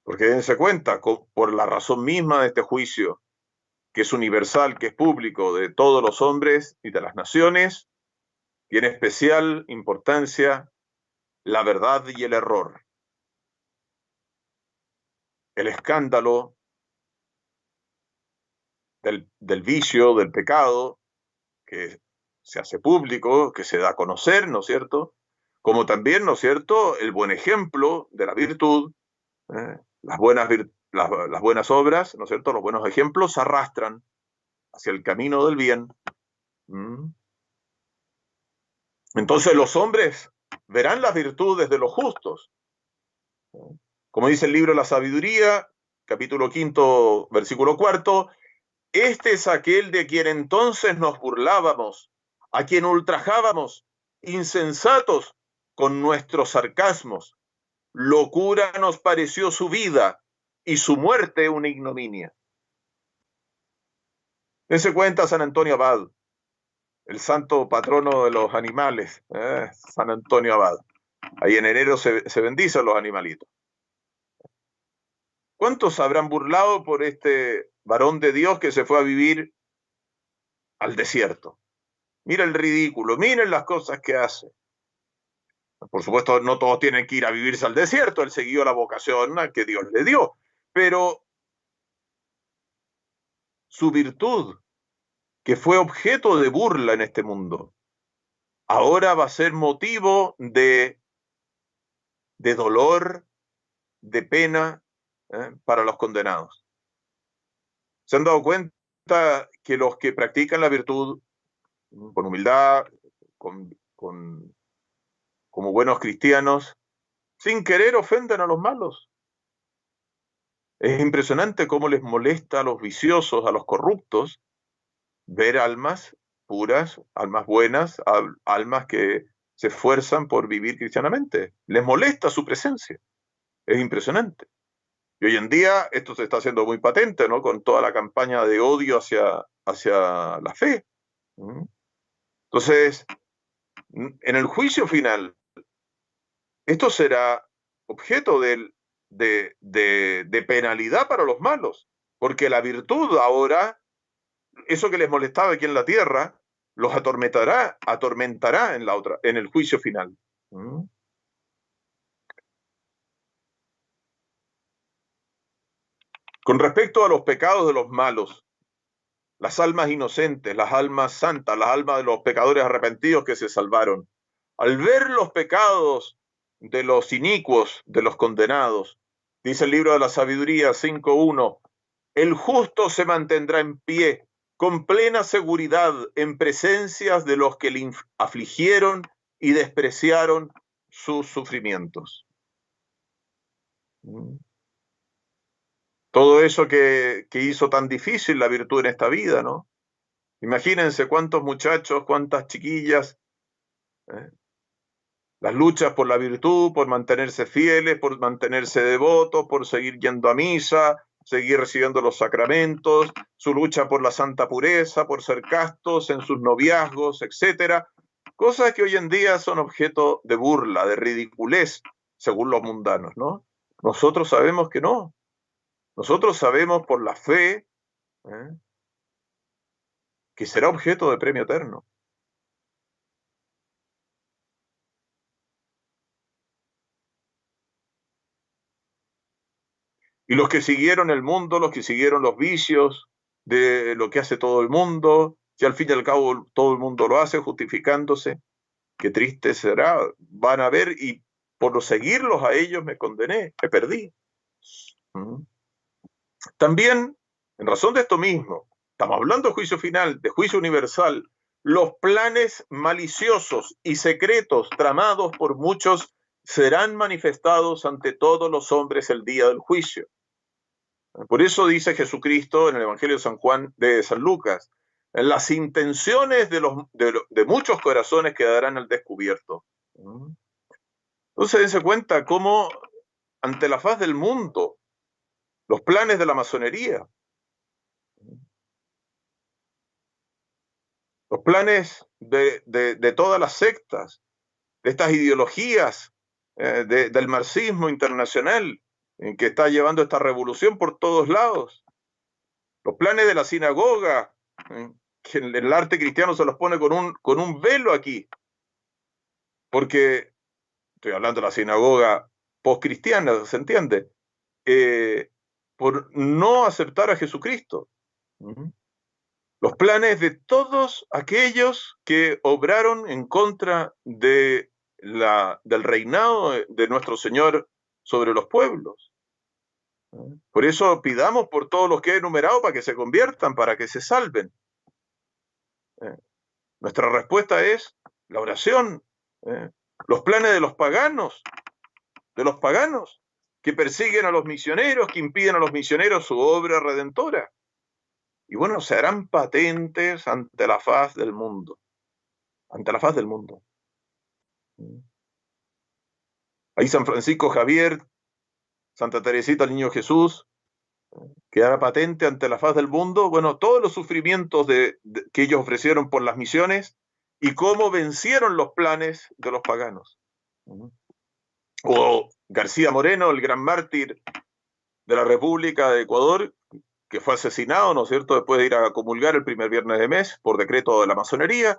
Porque dense cuenta, por la razón misma de este juicio, que es universal, que es público, de todos los hombres y de las naciones, tiene especial importancia la verdad y el error. El escándalo del vicio, del pecado, que se hace público, que se da a conocer, ¿no es cierto? Como también, ¿no es cierto?, el buen ejemplo de la virtud, las buenas obras, ¿no es cierto?, los buenos ejemplos arrastran hacia el camino del bien. Entonces los hombres verán las virtudes de los justos. Como dice el libro La Sabiduría, capítulo 5, versículo 4, este es aquel de quien entonces nos burlábamos, a quien ultrajábamos, insensatos con nuestros sarcasmos. Locura nos pareció su vida y su muerte una ignominia. Dense cuenta San Antonio Abad, el santo patrono de los animales, San Antonio Abad. Ahí en enero se bendicen los animalitos. ¿Cuántos habrán burlado por este varón de Dios que se fue a vivir al desierto? Mira el ridículo, miren las cosas que hace. Por supuesto, no todos tienen que ir a vivirse al desierto, él siguió la vocación que Dios le dio, pero su virtud, que fue objeto de burla en este mundo, ahora va a ser motivo de dolor, de pena para los condenados. ¿Se han dado cuenta que los que practican la virtud con humildad, como buenos cristianos, sin querer ofenden a los malos? Es impresionante cómo les molesta a los viciosos, a los corruptos, ver almas puras, almas buenas, almas que se esfuerzan por vivir cristianamente. Les molesta su presencia. Es impresionante. Y hoy en día esto se está haciendo muy patente, ¿no? Con toda la campaña de odio hacia la fe. Entonces, en el juicio final, esto será objeto de penalidad para los malos, porque la virtud ahora, eso que les molestaba aquí en la tierra, los atormentará en el juicio final. ¿Mm? Con respecto a los pecados de los malos, las almas inocentes, las almas santas, las almas de los pecadores arrepentidos que se salvaron, al ver los pecados de los inicuos, de los condenados, dice el libro de la Sabiduría 5:1, el justo se mantendrá en pie con plena seguridad en presencia de los que le afligieron y despreciaron sus sufrimientos. Todo eso que hizo tan difícil la virtud en esta vida, ¿no? Imagínense cuántos muchachos, cuántas chiquillas, las luchas por la virtud, por mantenerse fieles, por mantenerse devotos, por seguir yendo a misa, seguir recibiendo los sacramentos, su lucha por la santa pureza, por ser castos en sus noviazgos, etcétera. Cosas que hoy en día son objeto de burla, de ridiculez, según los mundanos, ¿no? Nosotros sabemos que no. Nosotros sabemos por la fe que será objeto de premio eterno. Y los que siguieron el mundo, los que siguieron los vicios de lo que hace todo el mundo, si al fin y al cabo todo el mundo lo hace justificándose, qué triste será, van a ver, y por seguirlos a ellos me condené, me perdí. También, en razón de esto mismo, estamos hablando de juicio final, de juicio universal, los planes maliciosos y secretos tramados por muchos serán manifestados ante todos los hombres el día del juicio. Por eso dice Jesucristo en el Evangelio de San Lucas, las intenciones de muchos corazones quedarán al descubierto. Entonces dense cuenta cómo ante la faz del mundo, los planes de la masonería, los planes de todas las sectas, de estas ideologías del marxismo internacional, que está llevando esta revolución por todos lados. Los planes de la sinagoga, que en el arte cristiano se los pone con un velo aquí, porque estoy hablando de la sinagoga postcristiana, ¿se entiende? Por no aceptar a Jesucristo. Los planes de todos aquellos que obraron en contra del reinado de nuestro Señor sobre los pueblos. Por eso pidamos por todos los que he enumerado para que se conviertan, para que se salven. Nuestra respuesta es la oración, los planes de los paganos, que persiguen a los misioneros, que impiden a los misioneros su obra redentora. Y bueno, se harán patentes ante la faz del mundo. Ante la faz del mundo. Ahí San Francisco Javier, Santa Teresita el Niño Jesús, quedará patente ante la faz del mundo, bueno, todos los sufrimientos que ellos ofrecieron por las misiones y cómo vencieron los planes de los paganos. O García Moreno, el gran mártir de la República de Ecuador, que fue asesinado, ¿no es cierto?, después de ir a comulgar el primer viernes de mes por decreto de la masonería,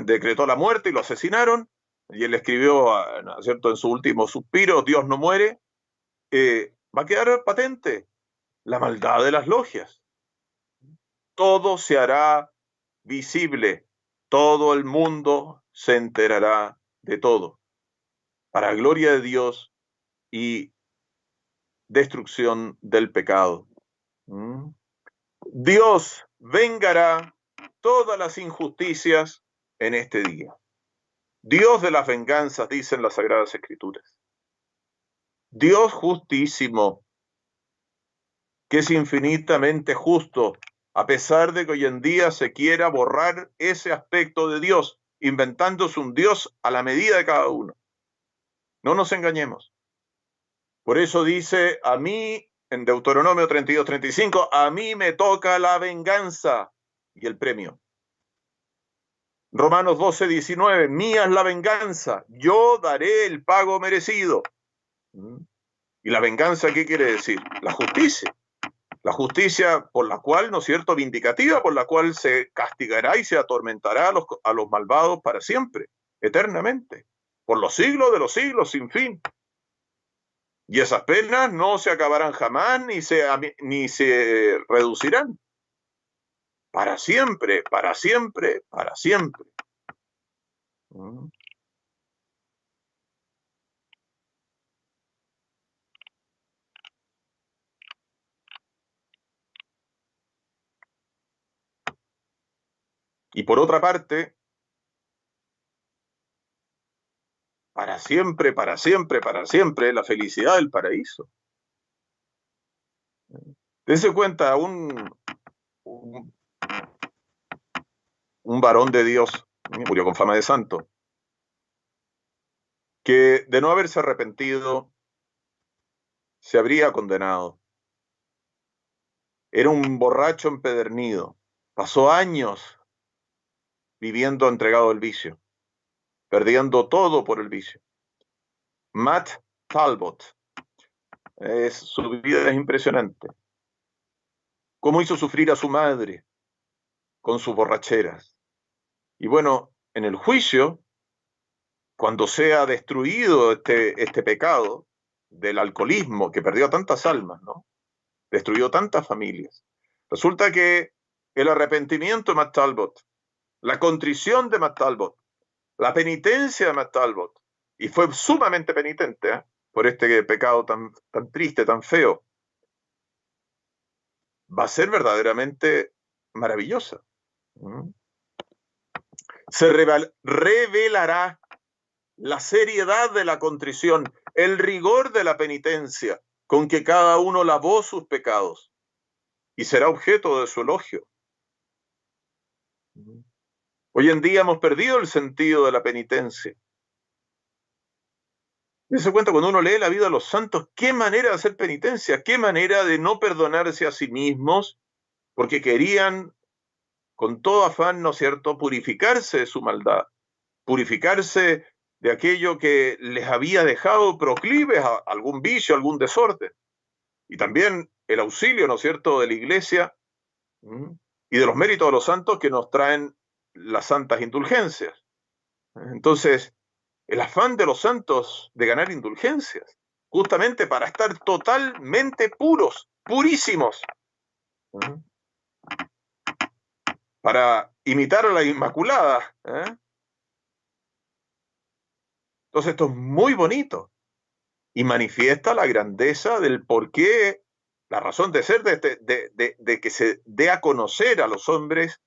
decretó la muerte y lo asesinaron, y él escribió, ¿no es cierto?, en su último suspiro, Dios no muere, va a quedar patente la maldad de las logias. Todo se hará visible, todo el mundo se enterará de todo, para gloria de Dios y destrucción del pecado. Dios vengará todas las injusticias en este día. Dios de las venganzas, dicen las Sagradas Escrituras. Dios justísimo, que es infinitamente justo, a pesar de que hoy en día se quiera borrar ese aspecto de Dios, inventándose un Dios a la medida de cada uno. No nos engañemos. Por eso dice, a mí, en Deuteronomio 32:35, a mí me toca la venganza y el premio. Romanos 12:19, mía es la venganza, yo daré el pago merecido. ¿Y la venganza qué quiere decir? La justicia. La justicia por la cual, ¿no es cierto?, vindicativa, por la cual se castigará y se atormentará a los malvados para siempre, eternamente, por los siglos, sin fin. Y esas penas no se acabarán jamás ni se reducirán. Para siempre, para siempre, para siempre. Y por otra parte, para siempre, para siempre, para siempre, la felicidad del paraíso. Dense cuenta, un varón de Dios, murió con fama de santo, que de no haberse arrepentido, se habría condenado. Era un borracho empedernido, pasó años viviendo entregado al vicio, perdiendo todo por el vicio. Matt Talbot, su vida es impresionante. Cómo hizo sufrir a su madre con sus borracheras. Y bueno, en el juicio, cuando sea destruido este pecado del alcoholismo que perdió tantas almas, ¿no?, destruyó tantas familias, resulta que el arrepentimiento de Matt Talbot, la contrición de Matt Talbot, la penitencia de Matt Talbot, y fue sumamente penitente por este pecado tan triste, tan feo, va a ser verdaderamente maravillosa. Se revelará la seriedad de la contrición, el rigor de la penitencia con que cada uno lavó sus pecados, y será objeto de su elogio. Hoy en día hemos perdido el sentido de la penitencia. Se cuenta cuando uno lee la vida de los santos, qué manera de hacer penitencia, qué manera de no perdonarse a sí mismos, porque querían con todo afán, ¿no es cierto?, purificarse de su maldad, purificarse de aquello que les había dejado proclives a algún vicio, algún desorden. Y también el auxilio, ¿no es cierto?, de la Iglesia y de los méritos de los santos que nos traen las santas indulgencias. Entonces, el afán de los santos de ganar indulgencias, justamente para estar totalmente puros, purísimos, para imitar a la Inmaculada. Entonces, esto es muy bonito y manifiesta la grandeza del porqué, la razón de ser de que se dé a conocer a los hombres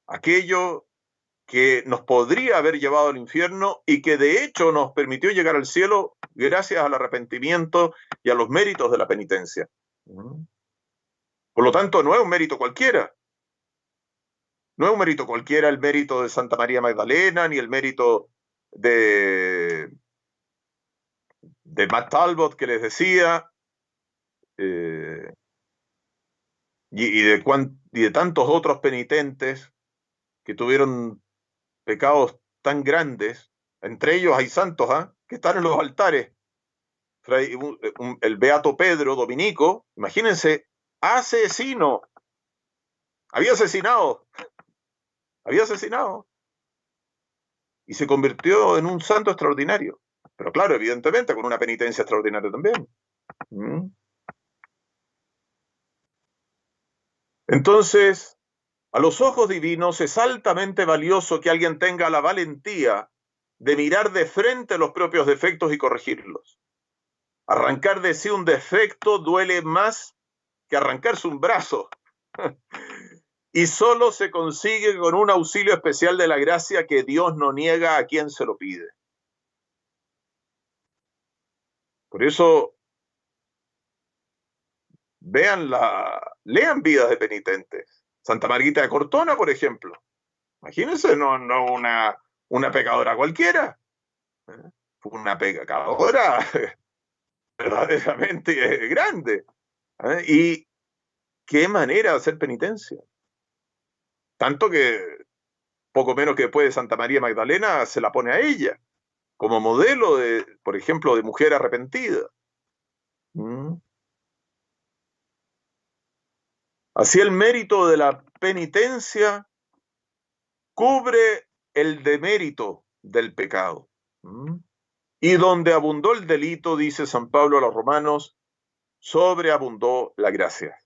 aquello que nos podría haber llevado al infierno y que de hecho nos permitió llegar al cielo gracias al arrepentimiento y a los méritos de la penitencia. Por lo tanto, no es un mérito cualquiera. No es un mérito cualquiera el mérito de Santa María Magdalena, ni el mérito de Matt Talbot, que les decía, y de tantos otros penitentes que tuvieron pecados tan grandes. Entre ellos hay santos que están en los altares. El beato Pedro Dominico, imagínense, asesino, había asesinado, y se convirtió en un santo extraordinario. Pero claro, evidentemente con una penitencia extraordinaria también. Entonces, a los ojos divinos es altamente valioso que alguien tenga la valentía de mirar de frente los propios defectos y corregirlos. Arrancar de sí un defecto duele más que arrancarse un brazo. Y solo se consigue con un auxilio especial de la gracia que Dios no niega a quien se lo pide. Por eso, lean vidas de penitentes. Santa Margarita de Cortona, por ejemplo. Imagínense, no una pecadora cualquiera. Fue una pecadora verdaderamente grande. Y qué manera de hacer penitencia. Tanto que poco menos que después de Santa María Magdalena se la pone a ella como modelo, por ejemplo, de mujer arrepentida. Así el mérito de la penitencia cubre el demérito del pecado. Y donde abundó el delito, dice San Pablo a los romanos, sobreabundó la gracia.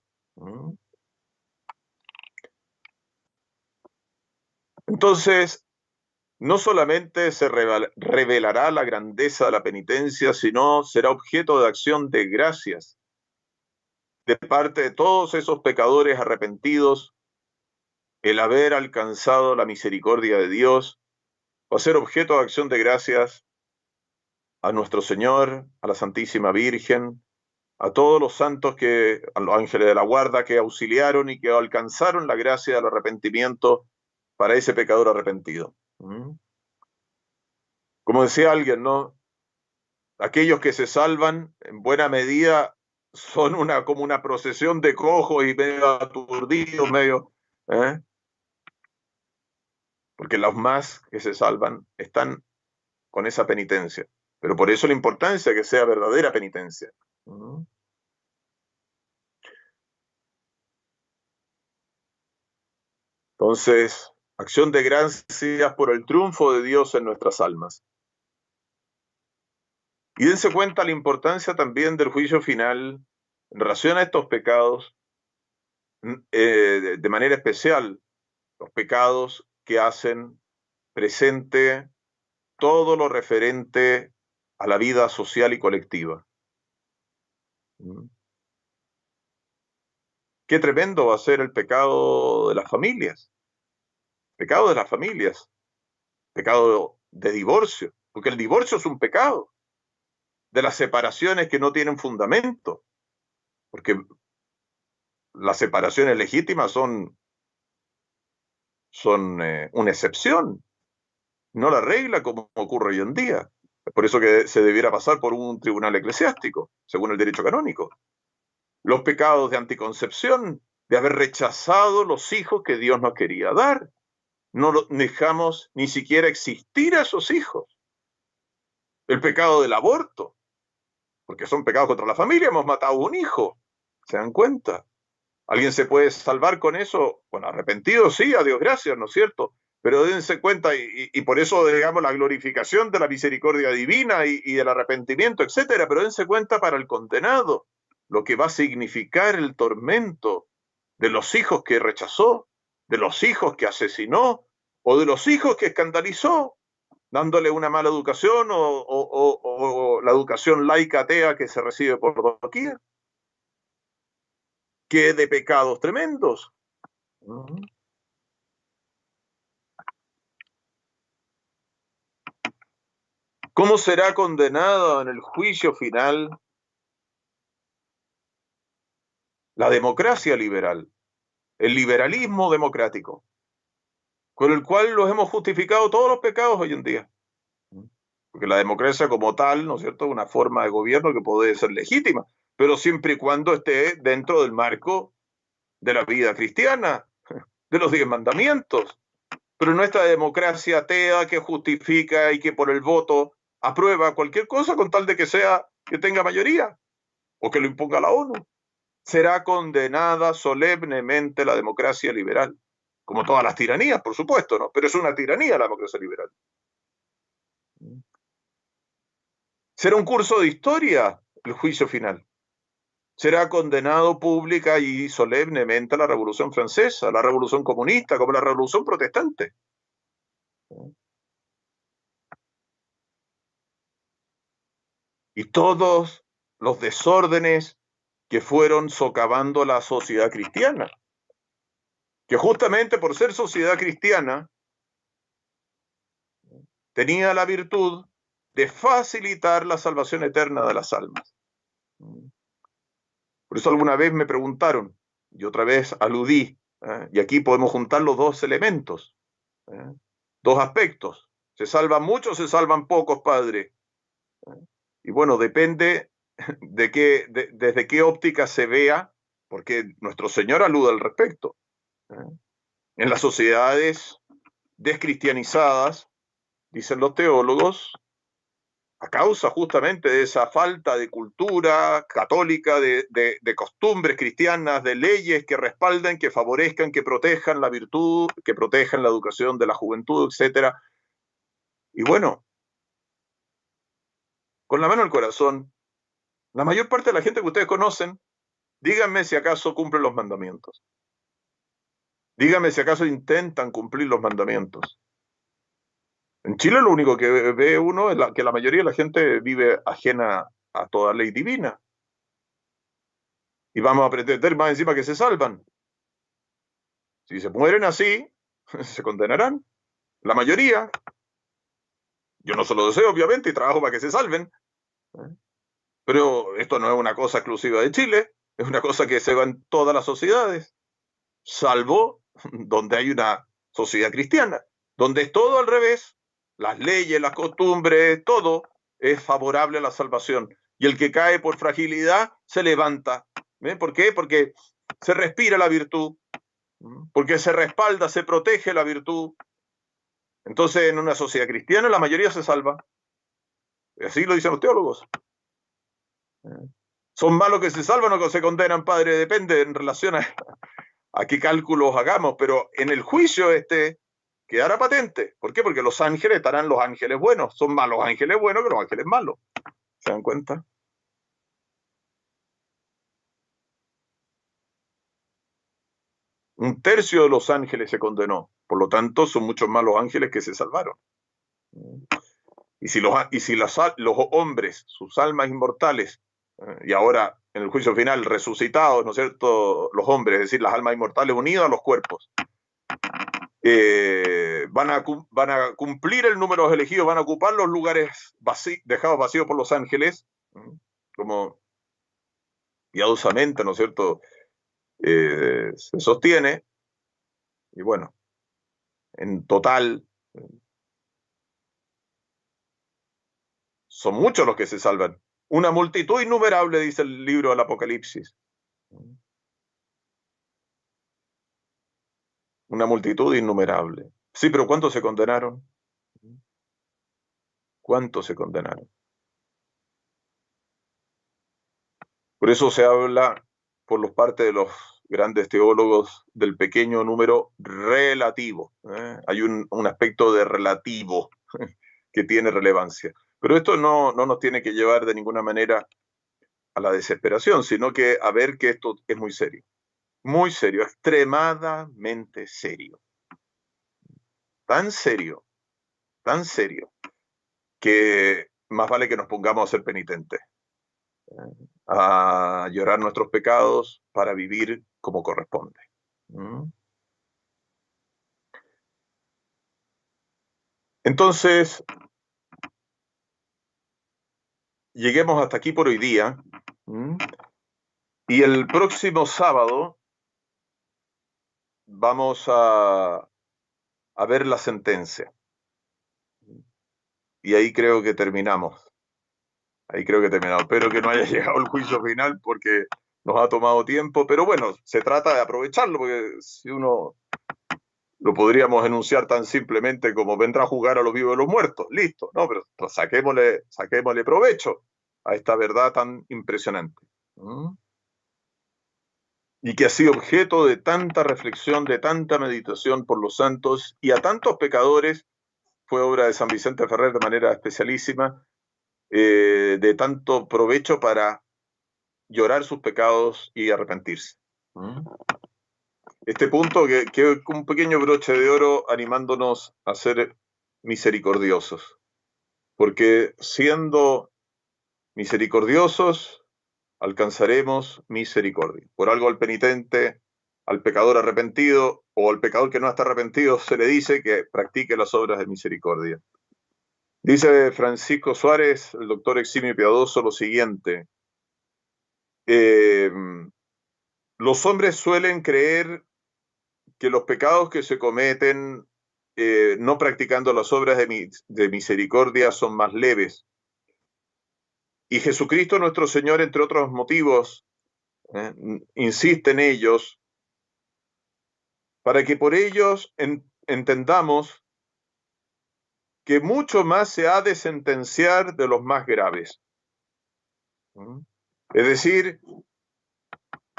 Entonces, no solamente se revelará la grandeza de la penitencia, sino será objeto de acción de gracias de parte de todos esos pecadores arrepentidos. El haber alcanzado la misericordia de Dios va a ser objeto de acción de gracias a nuestro Señor, a la Santísima Virgen, a todos los santos, a los ángeles de la guarda que auxiliaron y que alcanzaron la gracia del arrepentimiento para ese pecador arrepentido. Como decía alguien, ¿no? Aquellos que se salvan, en buena medida, son como una procesión de cojos y medio aturdidos, porque los más que se salvan están con esa penitencia. Pero por eso la importancia de que sea verdadera penitencia. Entonces, acción de gracias por el triunfo de Dios en nuestras almas. Y dense cuenta la importancia también del juicio final en relación a estos pecados, de manera especial, los pecados que hacen presente todo lo referente a la vida social y colectiva. Qué tremendo va a ser el pecado de las familias. Pecado de las familias. Pecado de divorcio. Porque el divorcio es un pecado. De las separaciones que no tienen fundamento. Porque las separaciones legítimas son una excepción, no la regla como ocurre hoy en día. Es por eso que se debiera pasar por un tribunal eclesiástico, según el derecho canónico. Los pecados de anticoncepción, de haber rechazado los hijos que Dios nos quería dar. No dejamos ni siquiera existir a esos hijos. El pecado del aborto, porque son pecados contra la familia, hemos matado a un hijo. ¿Se dan cuenta? ¿Alguien se puede salvar con eso? Bueno, arrepentido, sí, a Dios gracias, ¿no es cierto? Pero dense cuenta, y por eso, digamos, la glorificación de la misericordia divina y del arrepentimiento, etcétera, pero dense cuenta para el condenado lo que va a significar el tormento de los hijos que rechazó, de los hijos que asesinó, o de los hijos que escandalizó, dándole una mala educación o la educación laica atea que se recibe por doquier. ¡Qué de pecados tremendos! ¿Cómo será condenado en el juicio final la democracia liberal, el liberalismo democrático, con el cual los hemos justificado todos los pecados hoy en día? Porque la democracia como tal, ¿no es cierto?, es una forma de gobierno que puede ser legítima, pero siempre y cuando esté dentro del marco de la vida cristiana, de los 10 mandamientos. Pero no esta democracia atea que justifica y que por el voto aprueba cualquier cosa con tal de que tenga mayoría o que lo imponga la ONU. Será condenada solemnemente la democracia liberal, como todas las tiranías, por supuesto, ¿no? Pero es una tiranía la democracia liberal. Será un curso de historia el juicio final. Será condenado pública y solemnemente la Revolución Francesa, la Revolución Comunista, como la Revolución Protestante. Y todos los desórdenes que fueron socavando la sociedad cristiana, que justamente por ser sociedad cristiana tenía la virtud de facilitar la salvación eterna de las almas. Por eso alguna vez me preguntaron, y otra vez aludí, y aquí podemos juntar los dos elementos, dos aspectos. ¿Se salvan muchos o se salvan pocos, padre? Y bueno, depende desde qué óptica se vea, porque nuestro Señor alude al respecto. En las sociedades descristianizadas, dicen los teólogos, a causa justamente de esa falta de cultura católica, de costumbres cristianas, de leyes que respalden, que favorezcan, que protejan la virtud, que protejan la educación de la juventud, etc. Y bueno, con la mano al corazón, la mayor parte de la gente que ustedes conocen, díganme si acaso cumplen los mandamientos. Díganme si acaso intentan cumplir los mandamientos. En Chile lo único que ve uno es que la mayoría de la gente vive ajena a toda ley divina. Y vamos a pretender más encima que se salvan. Si se mueren así, se condenarán. La mayoría. Yo no se lo deseo, obviamente, y trabajo para que se salven. Pero esto no es una cosa exclusiva de Chile, es una cosa que se va en todas las sociedades, salvo donde hay una sociedad cristiana, donde es todo al revés. Las leyes, las costumbres, todo es favorable a la salvación. Y el que cae por fragilidad se levanta. ¿Ven? ¿Por qué? Porque se respira la virtud, porque se respalda, se protege la virtud. Entonces, en una sociedad cristiana, la mayoría se salva. Así lo dicen los teólogos. ¿Son malos que se salvan o que se condenan, padre? Depende en relación a qué cálculos hagamos, pero en el juicio quedará patente. ¿Por qué? Porque los ángeles estarán los ángeles buenos. Son más los ángeles buenos que los ángeles malos. ¿Se dan cuenta? Un tercio de los ángeles se condenó. Por lo tanto, son muchos más los ángeles que se salvaron. Y si los hombres, sus almas inmortales, y ahora en el juicio final resucitados, ¿no es cierto? Los hombres, es decir, las almas inmortales unidas a los cuerpos, van a cumplir el número de los elegidos, van a ocupar los lugares dejados vacíos por los ángeles, como piadosamente, ¿no es cierto? Se sostiene, y bueno, en total son muchos los que se salvan. Una multitud innumerable, dice el libro del Apocalipsis. Una multitud innumerable. Sí, pero ¿cuántos se condenaron? ¿Cuántos se condenaron? Por eso se habla, por los parte de los grandes teólogos, del pequeño número relativo. Hay un aspecto de relativo que tiene relevancia. Pero esto no nos tiene que llevar de ninguna manera a la desesperación, sino que a ver que esto es muy serio, extremadamente serio. Tan serio, que más vale que nos pongamos a ser penitentes, a llorar nuestros pecados para vivir como corresponde. Entonces, lleguemos hasta aquí por hoy día. Y el próximo sábado vamos a ver la sentencia. Y ahí creo que terminamos. Espero que no haya llegado el juicio final porque nos ha tomado tiempo. Pero bueno, se trata de aprovecharlo porque si uno lo podríamos enunciar tan simplemente como vendrá a jugar a los vivos y los muertos. Listo, no, pero saquémosle provecho a esta verdad tan impresionante. Y que ha sido objeto de tanta reflexión, de tanta meditación por los santos y a tantos pecadores. Fue obra de San Vicente Ferrer de manera especialísima, de tanto provecho para llorar sus pecados y arrepentirse. Este punto que un pequeño broche de oro animándonos a ser misericordiosos, porque siendo misericordiosos alcanzaremos misericordia. Por algo al penitente, al pecador arrepentido o al pecador que no está arrepentido se le dice que practique las obras de misericordia. Dice Francisco Suárez, el doctor eximio y piadoso, lo siguiente: los hombres suelen creer que los pecados que se cometen no practicando las obras de misericordia son más leves. Y Jesucristo nuestro Señor, entre otros motivos, insiste en ellos para que por ellos entendamos que mucho más se ha de sentenciar de los más graves. Es decir,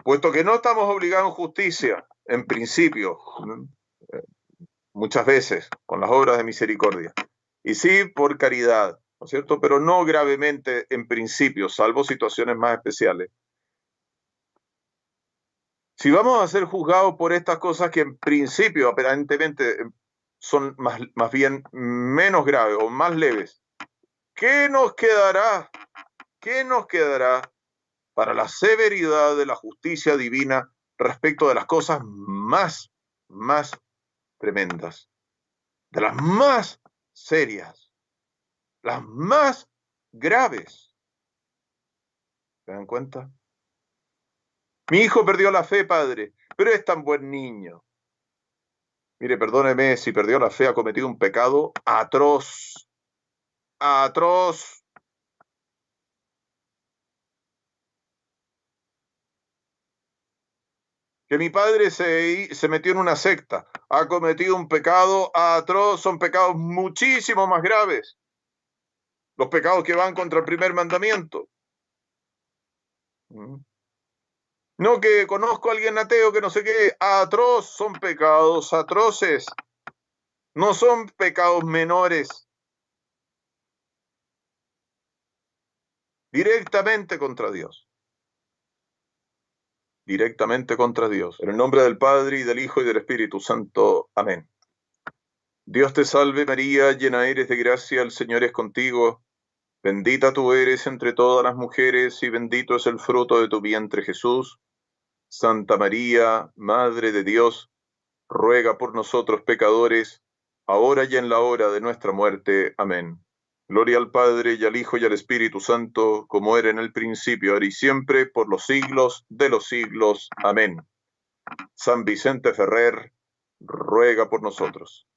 puesto que no estamos obligados en justicia, en principio, muchas veces, con las obras de misericordia, y sí por caridad, ¿no es cierto? Pero no gravemente en principio, salvo situaciones más especiales. Si vamos a ser juzgados por estas cosas que en principio aparentemente son más bien menos graves o más leves, ¿qué nos quedará? ¿Qué nos quedará para la severidad de la justicia divina respecto de las cosas más tremendas, de las más serias, las más graves? ¿Se dan cuenta? Mi hijo perdió la fe, padre, pero es tan buen niño. Mire, perdóneme, si perdió la fe ha cometido un pecado atroz, atroz. Que mi padre se metió en una secta, ha cometido un pecado atroz, son pecados muchísimo más graves. Los pecados que van contra el primer mandamiento. No que conozco a alguien ateo que no sé qué, atroz, son pecados atroces. No son pecados menores. Directamente contra Dios. Directamente contra Dios. En el nombre del Padre, y del Hijo, y del Espíritu Santo. Amén. Dios te salve María, llena eres de gracia, el Señor es contigo. Bendita tú eres entre todas las mujeres, y bendito es el fruto de tu vientre Jesús. Santa María, Madre de Dios, ruega por nosotros pecadores, ahora y en la hora de nuestra muerte. Amén. Gloria al Padre, y al Hijo, y al Espíritu Santo, como era en el principio, ahora y siempre, por los siglos de los siglos. Amén. San Vicente Ferrer, ruega por nosotros.